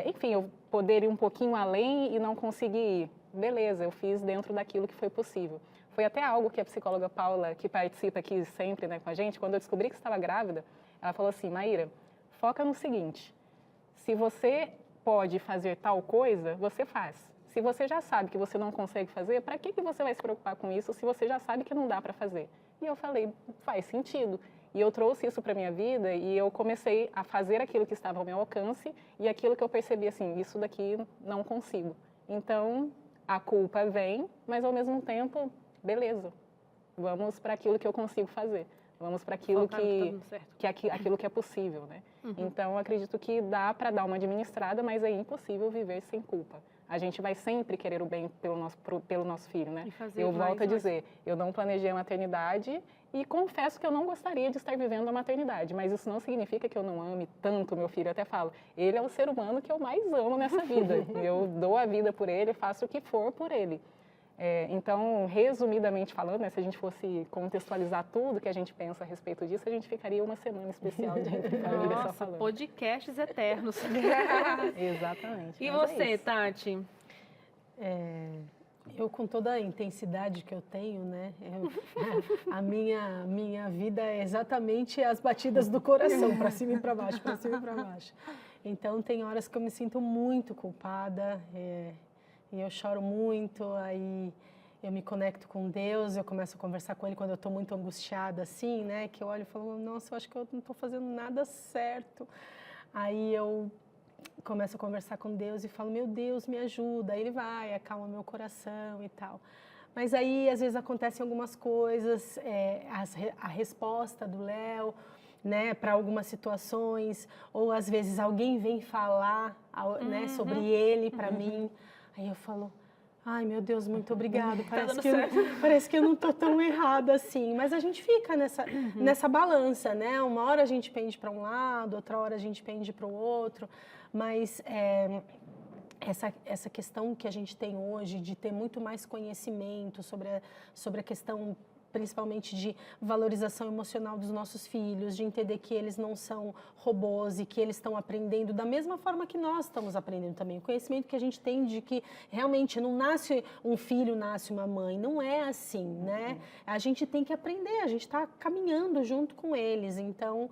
enfim, eu poder ir um pouquinho além e não conseguir ir. Beleza, eu fiz dentro daquilo que foi possível. Foi até algo que a psicóloga Paula, que participa aqui sempre, né, com a gente, quando eu descobri que estava grávida, ela falou assim, Maíra, foca no seguinte, se você pode fazer tal coisa, você faz. Se você já sabe que você não consegue fazer, para que você vai se preocupar com isso se você já sabe que não dá para fazer? E eu falei, faz sentido. E eu trouxe isso para minha vida e eu comecei a fazer aquilo que estava ao meu alcance e aquilo que eu percebi, assim, isso daqui não consigo. Então, a culpa vem, mas ao mesmo tempo, beleza, vamos para aquilo que eu consigo fazer. Vamos para aquilo aquilo que é possível, né? Então, acredito que dá para dar uma administrada, mas é impossível viver sem culpa. A gente vai sempre querer o bem pelo nosso filho, né? Eu volto a dizer, eu não planejei a maternidade e confesso que eu não gostaria de estar vivendo a maternidade, mas isso não significa que eu não ame tanto meu filho. Eu até falo, ele é o ser humano que eu mais amo nessa vida. Eu dou a vida por ele, faço o que for por ele. Então, resumidamente falando, né, se a gente fosse contextualizar tudo que a gente pensa a respeito disso, a gente ficaria uma semana especial de Entre Família só falando. Podcasts eternos. Exatamente. E você, Tati? Eu, com toda a intensidade que eu tenho, né, a minha vida é exatamente as batidas do coração, para cima e para baixo, para cima e para baixo. Então, tem horas que eu me sinto muito culpada, e eu choro muito, aí eu me conecto com Deus, eu começo a conversar com Ele quando eu estou muito angustiada, assim, né? Que eu olho e falo, nossa, eu acho que eu não estou fazendo nada certo. Aí eu começo a conversar com Deus e falo, meu Deus, me ajuda. Aí Ele vai, acalma meu coração e tal. Mas aí, às vezes, acontecem algumas coisas, a resposta do Léo, né, para algumas situações, ou às vezes alguém vem falar, né, sobre ele para mim. Aí eu falo, ai meu Deus, muito obrigado, parece que eu não estou tão errada assim. Mas a gente fica nessa balança, né? Uma hora a gente pende para um lado, outra hora a gente pende para o outro. Mas essa questão que a gente tem hoje de ter muito mais conhecimento sobre a questão principalmente de valorização emocional dos nossos filhos, de entender que eles não são robôs e que eles estão aprendendo da mesma forma que nós estamos aprendendo também. O conhecimento que a gente tem de que realmente não nasce um filho, nasce uma mãe. Não é assim, né? A gente tem que aprender, a gente está caminhando junto com eles. Então,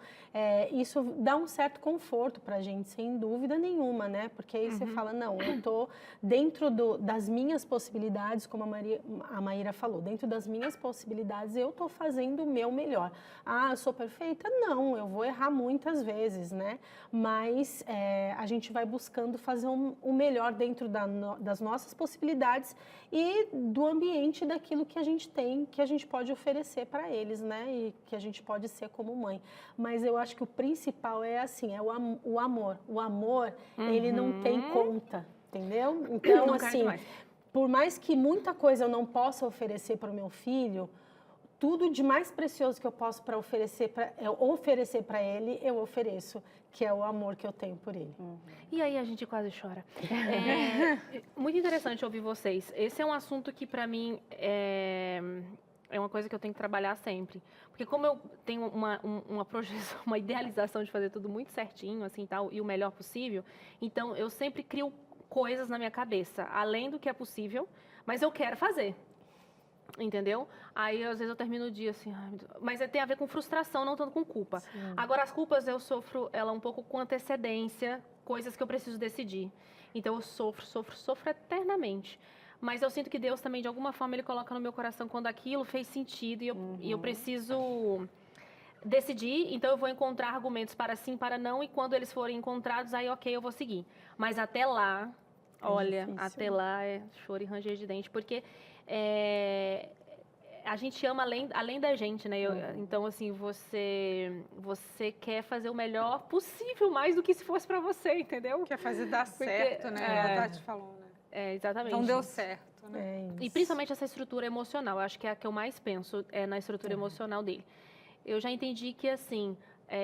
isso dá um certo conforto para a gente, sem dúvida nenhuma, né? Porque aí você fala, não, eu estou dentro das minhas possibilidades, como a Maíra falou, dentro das minhas possibilidades, eu estou fazendo o meu melhor. Ah, eu sou perfeita? Não, eu vou errar muitas vezes, né? Mas a gente vai buscando fazer o melhor dentro das nossas possibilidades e do ambiente daquilo que a gente tem, que a gente pode oferecer para eles, né? E que a gente pode ser como mãe. Mas eu acho que o principal é assim, é o amor. O amor, ele não tem conta, entendeu? Então, assim, por mais que muita coisa eu não possa oferecer para o meu filho, tudo de mais precioso que eu posso oferecer para ele, eu ofereço, que é o amor que eu tenho por ele. E aí a gente quase chora. Muito interessante ouvir vocês. Esse é um assunto que, para mim, é uma coisa que eu tenho que trabalhar sempre. Porque como eu tenho uma projeção, uma idealização de fazer tudo muito certinho, assim, tal, e o melhor possível, então eu sempre crio coisas na minha cabeça, além do que é possível, mas eu quero fazer. Entendeu? Aí, às vezes, eu termino o dia assim, mas tem a ver com frustração, não tanto com culpa. Sim. Agora, as culpas eu sofro ela um pouco com antecedência, coisas que eu preciso decidir. Então, eu sofro eternamente. Mas eu sinto que Deus também, de alguma forma, Ele coloca no meu coração quando aquilo fez sentido e eu preciso decidir, então eu vou encontrar argumentos para sim, para não, e quando eles forem encontrados, aí, ok, eu vou seguir. Mas até lá, até lá é choro e ranger de dente, porque a gente ama além da gente, né? Então, assim, você quer fazer o melhor possível, mais do que se fosse para você, entendeu? Quer fazer dar certo, né? A Tati falou, né? Exatamente. Então deu certo, né? E principalmente essa estrutura emocional, eu acho que é a que eu mais penso, na estrutura emocional dele. Eu já entendi que, assim,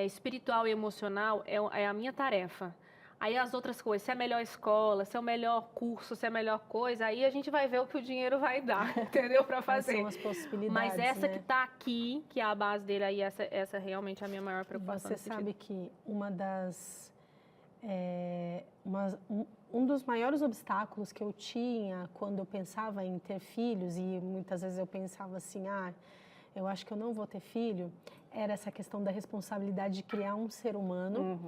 espiritual e emocional é a minha tarefa. Aí as outras coisas, se é a melhor escola, se é o melhor curso, se é a melhor coisa, aí a gente vai ver o que o dinheiro vai dar, entendeu? Para fazer. São as possibilidades, mas essa, né, que está aqui, que é a base dele, aí essa realmente é a minha maior preocupação. Você sabe que uma das um dos maiores obstáculos que eu tinha quando eu pensava em ter filhos, e muitas vezes eu pensava assim, eu acho que eu não vou ter filho, era essa questão da responsabilidade de criar um ser humano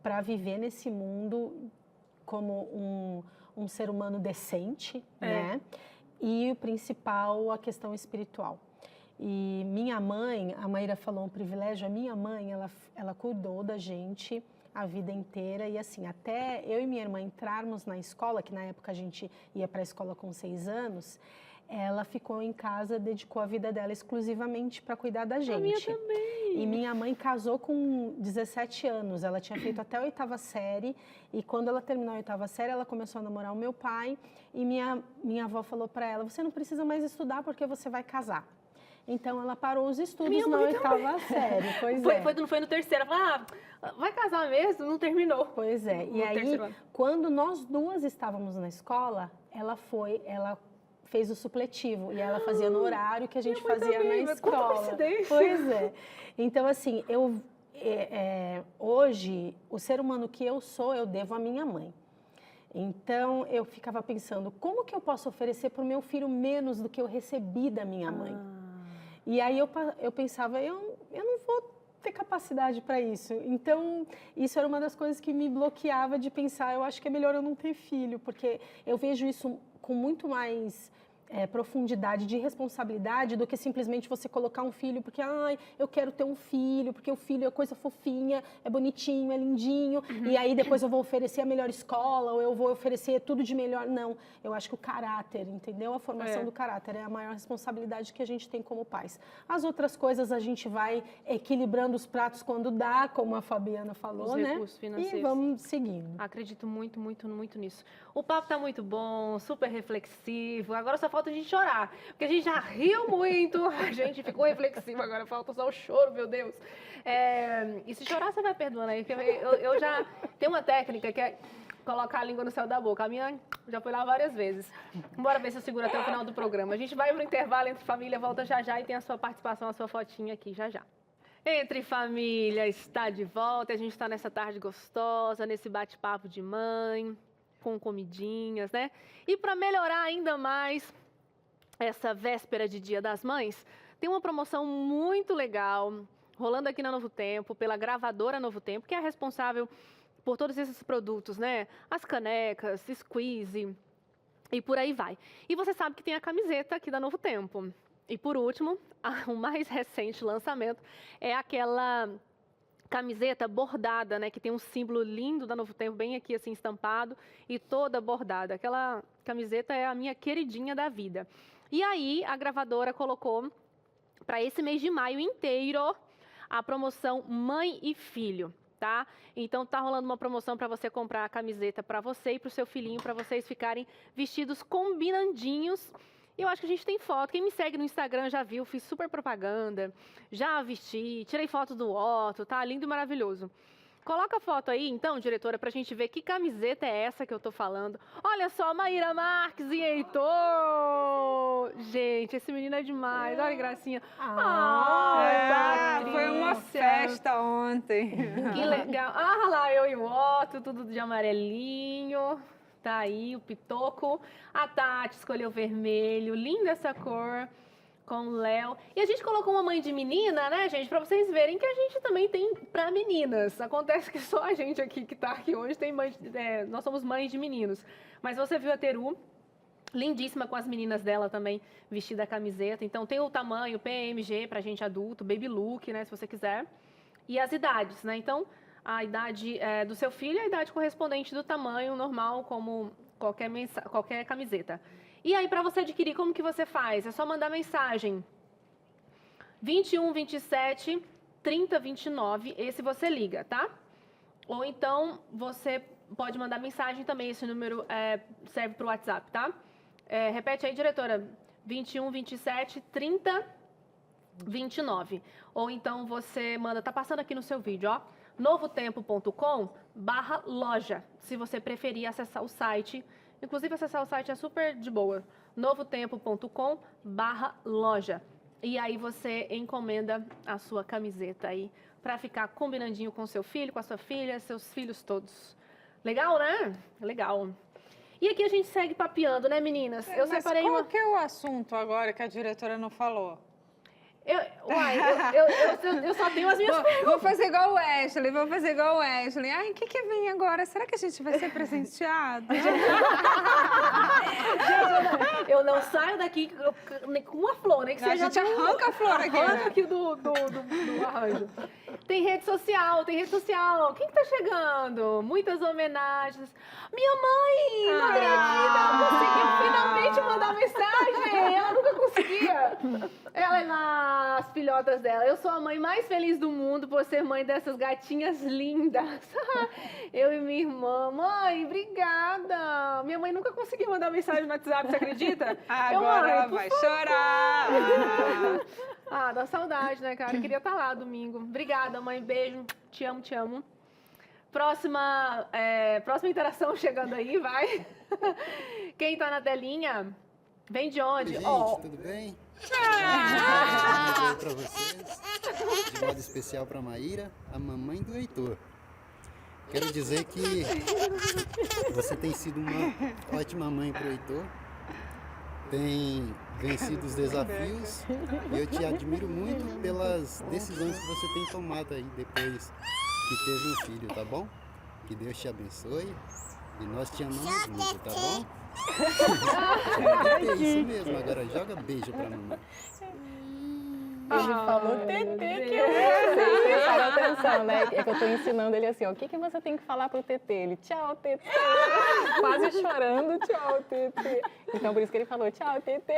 para viver nesse mundo como um ser humano decente, né? E o principal, a questão espiritual. E minha mãe, a Maíra falou um privilégio, a minha mãe, ela cuidou da gente a vida inteira, e assim, até eu e minha irmã entrarmos na escola, que na época a gente ia para a escola com 6 anos, ela ficou em casa, dedicou a vida dela exclusivamente para cuidar da gente. A minha também. E minha mãe casou com 17 anos, ela tinha feito até a 8ª série, e quando ela terminou a 8ª série, ela começou a namorar o meu pai, e minha avó falou para ela, você não precisa mais estudar porque você vai casar. Então, ela parou os estudos na 8ª série, Não foi no terceiro, ela falou, vai casar mesmo? Não terminou. Pois é, e aí, quando nós duas estávamos na escola, ela fez o supletivo, e ela fazia no horário que a gente fazia na escola. Pois é. Então, assim, hoje, o ser humano que eu sou, eu devo à minha mãe. Então, eu ficava pensando, como que eu posso oferecer para o meu filho menos do que eu recebi da minha mãe? E aí eu pensava, eu não vou ter capacidade para isso. Então, isso era uma das coisas que me bloqueava de pensar, eu acho que é melhor eu não ter filho, porque eu vejo isso com muito mais profundidade de responsabilidade do que simplesmente você colocar um filho porque, eu quero ter um filho, porque o filho é coisa fofinha, é bonitinho, é lindinho, e aí depois eu vou oferecer a melhor escola, ou eu vou oferecer tudo de melhor. Não, eu acho que o caráter, entendeu? A formação do caráter é a maior responsabilidade que a gente tem como pais. As outras coisas a gente vai equilibrando os pratos quando dá, como a Fabiana falou, os né? Recursos financeiros. E vamos seguindo. Acredito muito, muito, muito nisso. O papo tá muito bom, super reflexivo, agora só falta a gente chorar, porque a gente já riu muito, a gente ficou reflexivo, agora falta só o choro, meu Deus. E se chorar, você vai perdoando aí, porque eu já tenho uma técnica que é colocar a língua no céu da boca. A minha já foi lá várias vezes. Bora ver se eu seguro até o final do programa. A gente vai pro intervalo entre família, volta já já e tem a sua participação, a sua fotinha aqui já já. Entre Família está de volta, a gente está nessa tarde gostosa, nesse bate-papo de mãe, com comidinhas, né? E para melhorar ainda mais essa véspera de Dia das Mães, tem uma promoção muito legal, rolando aqui na Novo Tempo, pela gravadora Novo Tempo, que é a responsável por todos esses produtos, né? As canecas, squeeze e por aí vai. E você sabe que tem a camiseta aqui da Novo Tempo. E por último, o mais recente lançamento é aquela camiseta bordada, né, que tem um símbolo lindo da Novo Tempo, bem aqui assim estampado e toda bordada. Aquela camiseta é a minha queridinha da vida. E aí a gravadora colocou para esse mês de maio inteiro a promoção Mãe e Filho, tá? Então tá rolando uma promoção para você comprar a camiseta para você e para o seu filhinho, para vocês ficarem vestidos combinandinhos. Eu acho que a gente tem foto. Quem me segue no Instagram já viu, fiz super propaganda, já vesti, tirei foto do Otto, tá lindo e maravilhoso. Coloca a foto aí, então, diretora, pra gente ver que camiseta é essa que eu tô falando. Olha só, Maíra Marques e Heitor! Gente, esse menino é demais, olha que gracinha. Foi uma festa ontem. Que legal. Ah, lá eu e o Otto, tudo de amarelinho. Tá aí o Pitoco. A Tati escolheu vermelho. Linda essa cor. Com o Léo. E a gente colocou uma mãe de menina, né, gente? Pra vocês verem que a gente também tem pra meninas. Acontece que só a gente aqui que tá aqui hoje tem mãe. Nós somos mães de meninos. Mas você viu a Teru, lindíssima com as meninas dela também, vestida a camiseta. Então tem o tamanho PMG pra gente adulto, baby look, né, se você quiser. E as idades, né? Então, a idade do seu filho é a idade correspondente do tamanho normal, como qualquer camiseta. E aí, para você adquirir, como que você faz? É só mandar mensagem 21 27 30 29, esse você liga, tá? Ou então, você pode mandar mensagem também, esse número serve para o WhatsApp, tá? Repete aí, diretora, 21 27 30 29. Ou então, você manda, tá passando aqui no seu vídeo, ó, novotempo.com/loja, se você preferir acessar o site. Inclusive, acessar o site é super de boa. novotempo.com/loja. E aí você encomenda a sua camiseta aí pra ficar combinandinho com seu filho, com a sua filha, seus filhos todos. Legal, né? Legal. E aqui a gente segue papeando, né, meninas? Eu Mas separei qual uma... que é o assunto agora que a diretora não falou? Eu só tenho as minhas perguntas. Vou fazer igual o Wesley, Ai, o que vem agora? Será que a gente vai ser presenteado? Eu não saio daqui com uma flor, nem que A seja... gente arranca a flor aqui, Arranca né? aqui do arranjo. Tem rede social. Quem que tá chegando? Muitas homenagens. Minha mãe, não acredita, conseguiu finalmente mandar mensagem. Ela nunca conseguia. Ela é as filhotas dela. Eu sou a mãe mais feliz do mundo por ser mãe dessas gatinhas lindas. Eu e minha irmã. Mãe, obrigada. Minha mãe nunca conseguiu mandar mensagem no WhatsApp, você acredita? Agora ela vai chorar. Ah, dá saudade, né, cara? Eu queria estar lá domingo. Obrigada, mãe. Beijo. Te amo, te amo. Próxima interação chegando aí, vai. Quem tá na telinha, vem de onde? Gente, Ó, tudo bem? Para vocês, de modo especial para Maíra, a mamãe do Heitor. Quero dizer que você tem sido uma ótima mãe para o Heitor, tem vencido os desafios e eu te admiro muito pelas decisões que você tem tomado aí depois que teve um filho, tá bom? Que Deus te abençoe e nós te amamos muito, tá bom? É isso mesmo, agora joga beijo pra mamãe. Ele falou TT, que eu Prestaram atenção, né? É que eu tô ensinando ele assim, ó, o que você tem que falar pro TT? Ele, tchau, TT. Quase chorando, tchau, TT. Então, por isso que ele falou, tchau, TT.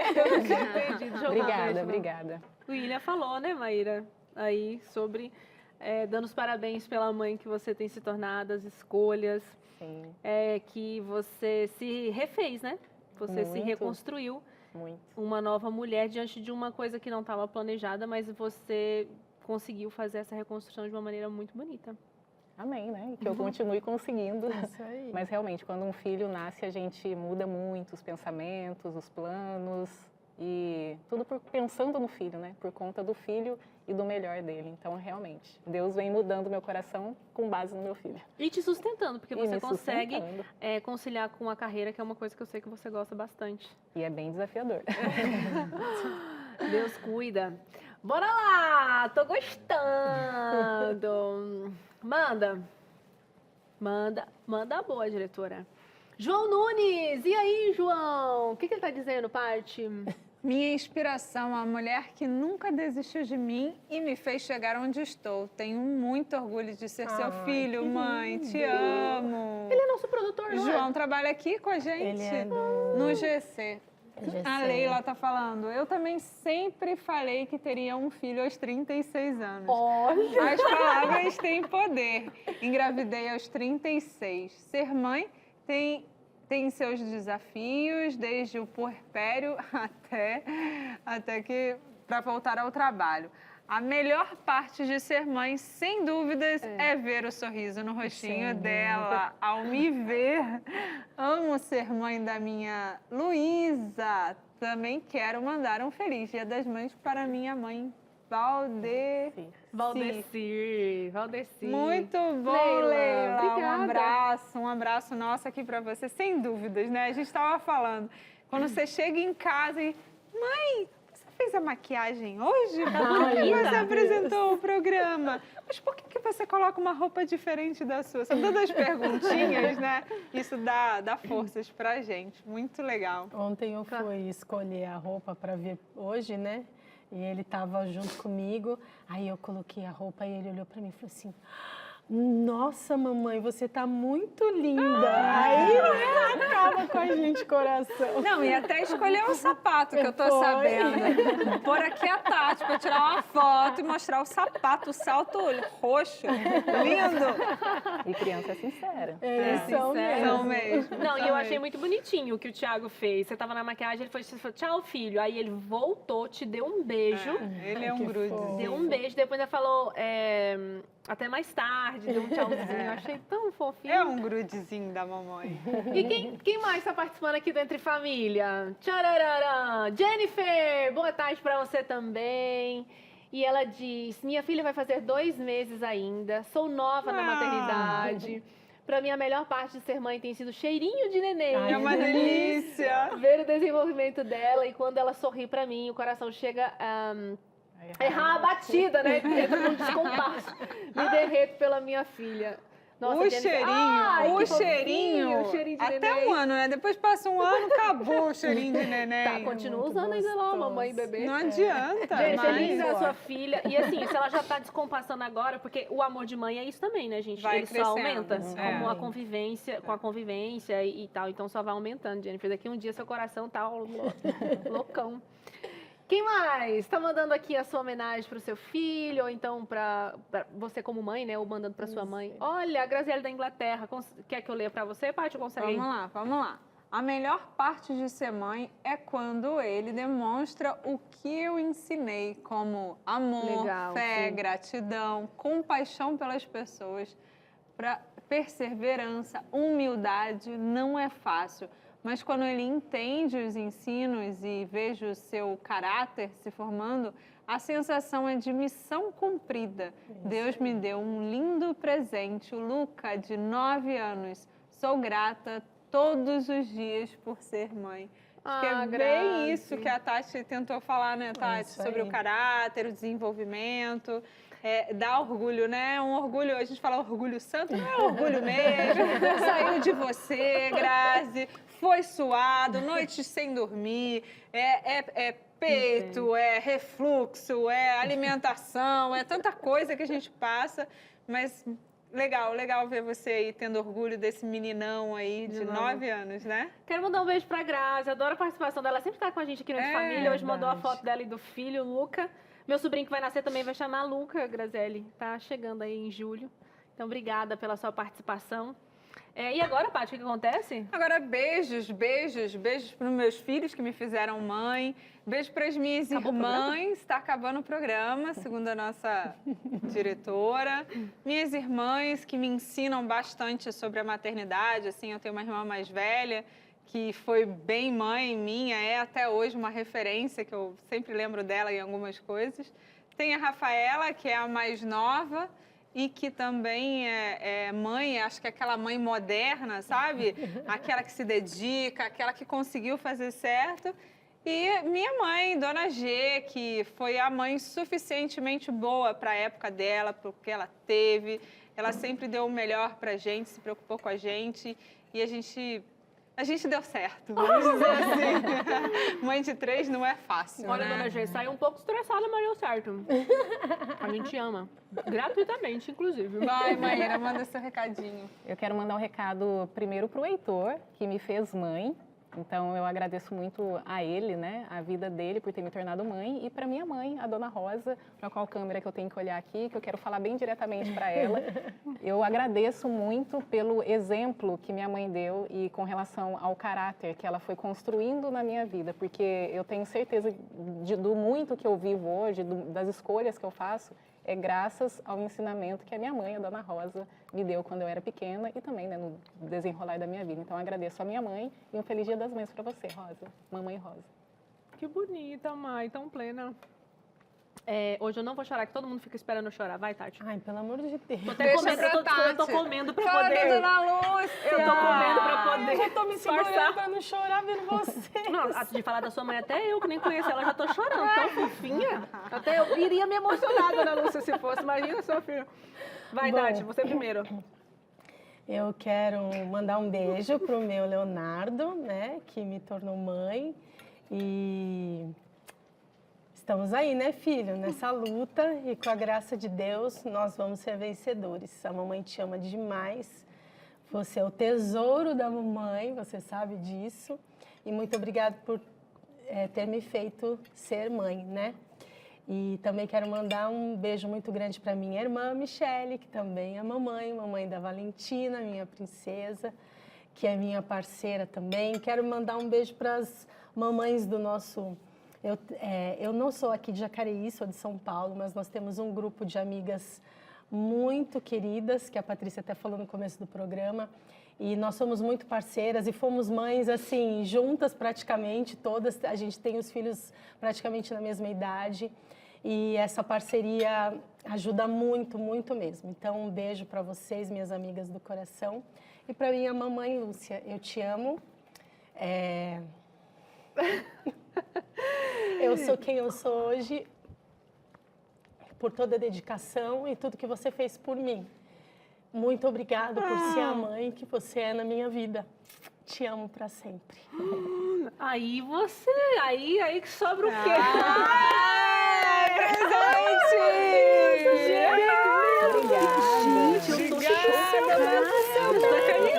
Obrigada. O William falou, né, Maíra? Aí, sobre dando os parabéns pela mãe que você tem se tornado, as escolhas. Sim, Que você se refez, né? Você se Muito. reconstruiu muito. uma nova mulher diante de uma coisa que não estava planejada, mas você conseguiu fazer essa reconstrução de uma maneira muito bonita. Amém, né? Que eu continue conseguindo. Isso aí. Mas realmente, quando um filho nasce, a gente muda muito os pensamentos, os planos e tudo pensando no filho, né? Por conta do filho e do melhor dele. Então, realmente, Deus vem mudando meu coração com base no meu filho. E te sustentando, porque E você me consegue sustentando. conciliar com a carreira, que é uma coisa que eu sei que você gosta bastante. E é bem desafiador. Deus cuida. Bora lá! Tô gostando! Manda a boa, diretora. João Nunes! E aí, João? O que ele tá dizendo, Paty? Minha inspiração, a mulher que nunca desistiu de mim e me fez chegar onde estou. Tenho muito orgulho de ser seu filho, mãe. Te amo. Ele é nosso produtor, não é? João trabalha aqui com a gente Ele é no GC. GC. A Leila tá falando. Eu também sempre falei que teria um filho aos 36 anos. Olha! As palavras têm poder. Engravidei aos 36. Ser mãe tem seus desafios, desde o puerpério até que para voltar ao trabalho. A melhor parte de ser mãe, sem dúvidas, é ver o sorriso no rostinho dela ao me ver. Amo ser mãe da minha Luísa. Também quero mandar um feliz Dia das Mães para minha mãe, Valdecir. Muito bom, Leila, Leila. obrigada. Um abraço nosso aqui pra você, sem dúvidas, né? A gente estava falando, quando você chega em casa e... Mãe, você fez a maquiagem hoje? Por que você apresentou o programa? Mas por que você coloca uma roupa diferente da sua? São todas perguntinhas, né? Isso dá forças pra gente. Muito legal. Ontem eu fui escolher a roupa para vir hoje, né? E ele estava junto comigo. Aí eu coloquei a roupa e ele olhou para mim e falou assim: nossa, mamãe, você tá muito linda. Aí acaba com a gente coração. Não, e até escolher o sapato, que eu tô sabendo. Pôr aqui a Tati pra tirar uma foto e mostrar o sapato, o salto roxo. Lindo. E criança é sincera. Eles são São mesmo. mesmo. Não, e são eu achei mesmo. muito bonitinho o que o Thiago fez. Você tava na maquiagem, ele falou, tchau, filho. Aí ele voltou, te deu um beijo. Ele é um Que grude. fofo. Deu um beijo, depois ainda falou até mais tarde, deu um tchauzinho. Eu achei tão fofinho. É um grudezinho da mamãe. E quem mais está participando aqui do Entre Família? Tcharararã! Jennifer, boa tarde para você também. E ela diz: minha filha vai fazer 2 meses ainda, sou nova na maternidade. Pra mim, a melhor parte de ser mãe tem sido o cheirinho de neném. Ai, É uma delícia. Ver o desenvolvimento dela e quando ela sorri pra mim, o coração chega a errar a batida, né? Entra num descompasso. Me derreto pela minha filha. Nossa, O Jennifer, cheirinho, ai, o que cheirinho. fofinho, o cheirinho de Até neném. um ano, né? Depois passa um ano, acabou o cheirinho de neném. Tá, continua muito usando ainda lá, gostoso. mamãe e bebê. Não adianta. Jennifer, mas- linda a sua filha. E assim, se ela já tá descompassando agora, porque o amor de mãe é isso também, né, gente? Vai Ele só crescendo. aumenta É. com a convivência e tal. Então só vai aumentando, Jennifer. Daqui um dia seu coração tá loucão. Quem mais? Tá mandando aqui a sua homenagem pro seu filho, ou então pra você como mãe, né? Ou mandando pra sua mãe. Olha, a Graziele da Inglaterra. Quer que eu leia pra você, Paty? Consegue? Vamos lá. A melhor parte de ser mãe é quando ele demonstra o que eu ensinei, como amor, Legal, fé, sim. gratidão, compaixão pelas pessoas, perseverança, humildade. Não é fácil, mas quando ele entende os ensinos e vejo o seu caráter se formando, a sensação é de missão cumprida. Deus me deu um lindo presente, o Luca, de 9 anos. Sou grata todos os dias por ser mãe. Acho que é bem Grazi. isso que a Tati tentou falar, né, Tati? isso Sobre aí. o caráter, o desenvolvimento. Dá orgulho, né? Um orgulho, a gente fala orgulho santo, não é orgulho mesmo. Saiu de você, Grazi, foi suado, noites sem dormir, peito, é refluxo, é alimentação, é tanta coisa que a gente passa, mas legal ver você aí tendo orgulho desse meninão aí de 9 anos, né? Quero mandar um beijo pra Grazi, adoro a participação dela, sempre tá com a gente aqui no De Família. Hoje mandou a verdade. foto dela e do filho, Luca. Meu sobrinho que vai nascer também vai chamar Luca, Graziele, tá chegando aí em julho. Então, obrigada pela sua participação. E agora, Paty, o que acontece? Agora, beijos para os meus filhos que me fizeram mãe. Beijo para as minhas Acabou o irmãs. Está acabando o programa, segundo a nossa diretora. Minhas irmãs que me ensinam bastante sobre a maternidade. Assim, eu tenho uma irmã mais velha que foi bem mãe minha, é até hoje uma referência, que eu sempre lembro dela em algumas coisas. Tem a Rafaela, que é a mais nova, e que também é mãe, acho que é aquela mãe moderna, sabe? Aquela que se dedica, aquela que conseguiu fazer certo. E minha mãe, Dona G, que foi a mãe suficientemente boa para a época dela, para o que ela teve. Ela sempre deu o melhor para a gente, se preocupou com a gente. E a gente deu certo, vamos dizer assim. Mãe de 3 não é fácil, Olha, né? Dona G, saiu um pouco estressada, mas deu certo. A gente ama. Gratuitamente, inclusive. Vai, Maíra, manda seu recadinho. Eu quero mandar um recado primeiro para o Heitor, que me fez mãe. Então, eu agradeço muito a ele, né, a vida dele por ter me tornado mãe, e para minha mãe, a Dona Rosa, para qual câmera que eu tenho que olhar aqui, que eu quero falar bem diretamente para ela. Eu agradeço muito pelo exemplo que minha mãe deu e com relação ao caráter que ela foi construindo na minha vida, porque eu tenho certeza do muito que eu vivo hoje, das escolhas que eu faço, é graças ao ensinamento que a minha mãe, a Dona Rosa, me deu quando eu era pequena e também, né, no desenrolar da minha vida. Então, eu agradeço a minha mãe e um feliz Dia das Mães para você, Rosa. Mamãe Rosa. Que bonita, mãe, tão plena. Hoje eu não vou chorar, que todo mundo fica esperando eu chorar. Vai, Tati. Ai, pelo amor de Deus. Tô até Deixa comendo, pra eu tô Tati. comendo pra Fala da poder... Dona Lúcia. Eu tô comendo pra poder Eu já tô me segurando disfarçar. pra não chorar vendo você. Não, antes de falar da sua mãe, até eu que nem conheço ela, já tô chorando, tão fofinha. Até eu iria me emocionar, Dona Lúcia, se fosse. Imagina sua filha. Vai, Bom. Tati, você primeiro. Eu quero mandar um beijo pro meu Leonardo, né, que me tornou mãe. E estamos aí, né, filho, nessa luta. E com a graça de Deus, nós vamos ser vencedores. A mamãe te ama demais. Você é o tesouro da mamãe, você sabe disso. E muito obrigada por ter me feito ser mãe, né? E também quero mandar um beijo muito grande para minha irmã Michele, que também é mamãe da Valentina, minha princesa, que é minha parceira também. Quero mandar um beijo para as mamães do nosso... Eu não sou aqui de Jacareí, sou de São Paulo, mas nós temos um grupo de amigas muito queridas, que a Patrícia até falou no começo do programa, e nós somos muito parceiras e fomos mães, assim, juntas praticamente, todas. A gente tem os filhos praticamente na mesma idade. E essa parceria ajuda muito, muito mesmo. Então, um beijo para vocês, minhas amigas do coração. E para minha mamãe, Lúcia, eu te amo. Eu sou quem eu sou hoje por toda a dedicação e tudo que você fez por mim. Muito obrigada por ser a mãe que você é na minha vida. Te amo para sempre. Aí que sobra o quê? Presente! Gente, eu tô chocada.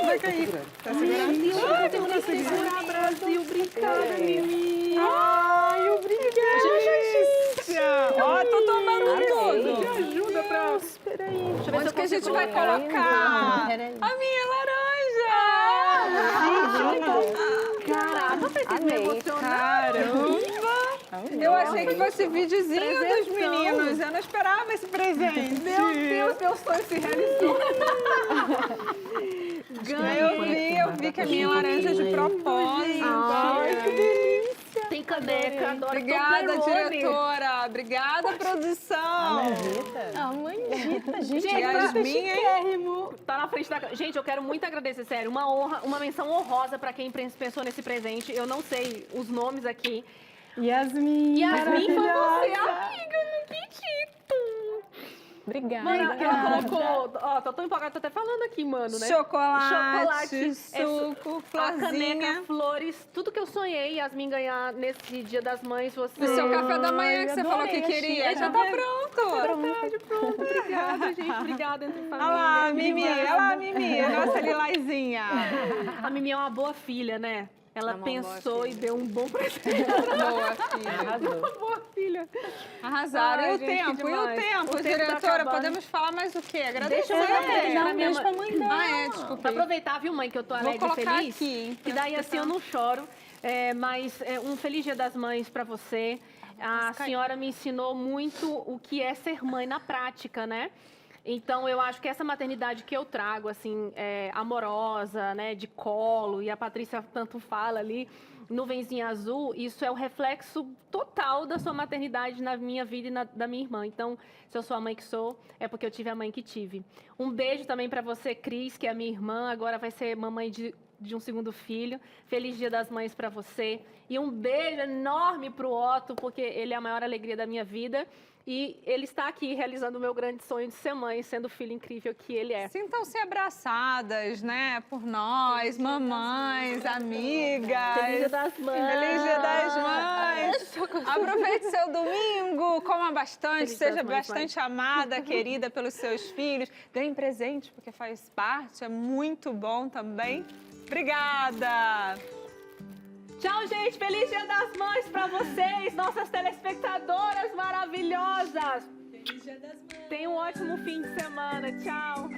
Vai cair. Tá segurando? Eu vou segurar, Brasil. Obrigada, Mimi. Ai, obrigada! Ó, tô tomando tudo. Me ajuda pra... Espera aí. Deixa eu ver Onde se que a gente vai colocar. colocar? Peraí. A minha laranja! Caraca, vocês me emocionaram. Caramba! Eu achei que fosse videozinho dos meninos. Eu não esperava esse presente. Meu Deus, meu sonho se realizou. Eu vi que a minha laranja é de propósito. Ai, que delícia. Tem caneca, adoro. Obrigada, Toblerone. diretora. Obrigada, produção. A mãezita, gente. Yasmin, hein? Tá na frente da... Gente, eu quero muito agradecer, sério. Uma honra, uma menção honrosa pra quem pensou nesse presente. Eu não sei os nomes aqui. Yasmin, Yasmin, foi você, amiga, não acredito. Obrigada. Mano, ela colocou... Ó, tô tão empolgada, tô até falando aqui, mano, né? Chocolate, suco, a caneca, florzinha. flores, tudo que eu sonhei, Yasmin, ganhar nesse Dia das Mães, você... O seu café da manhã que você falou que queria, já tá pronto. Pronto, obrigada, gente. Obrigada, entre família. Olha lá, Mimi, a nossa Lilaizinha. A Mimi é uma boa filha, né? Ela pensou e deu um bom presente. Boa, filha. Arrasou. Uma boa filha. Arrasaram. Ai, E o gente, tempo? que demais. O tempo, Tá diretora? acabando. Podemos falar mais o quê? Agradecer. Deixa eu mandar pra minha Beijo pra mãe dela. Desculpa. Pra aproveitar, viu, mãe, que eu tô alegre e colocar feliz. aqui, hein, Que daí assim eu não choro. Mas um feliz Dia das Mães pra você. A senhora me ensinou muito o que é ser mãe na prática, né? Então, eu acho que essa maternidade que eu trago, assim, amorosa, né, de colo, e a Patrícia tanto fala ali, nuvenzinha azul, isso é o reflexo total da sua maternidade na minha vida e da minha irmã. Então, se eu sou a mãe que sou, é porque eu tive a mãe que tive. Um beijo também para você, Cris, que é a minha irmã, agora vai ser mamãe de um segundo filho. Feliz Dia das Mães para você. E um beijo enorme para o Otto, porque ele é a maior alegria da minha vida. E ele está aqui realizando o meu grande sonho de ser mãe, sendo o filho incrível que ele é. Sintam-se abraçadas, né? Por nós, mamães, amigas. Feliz Dia das Mães. Feliz Dia das Mães. Aproveite seu domingo, coma bastante, Feliz Dia seja das Mães, bastante amada, querida pelos seus filhos. Ganhe presente, porque faz parte, é muito bom também. Obrigada! Tchau, gente. Feliz Dia das Mães pra vocês, nossas telespectadoras maravilhosas. Feliz Dia das Mães. Tenha um ótimo fim de semana. Tchau.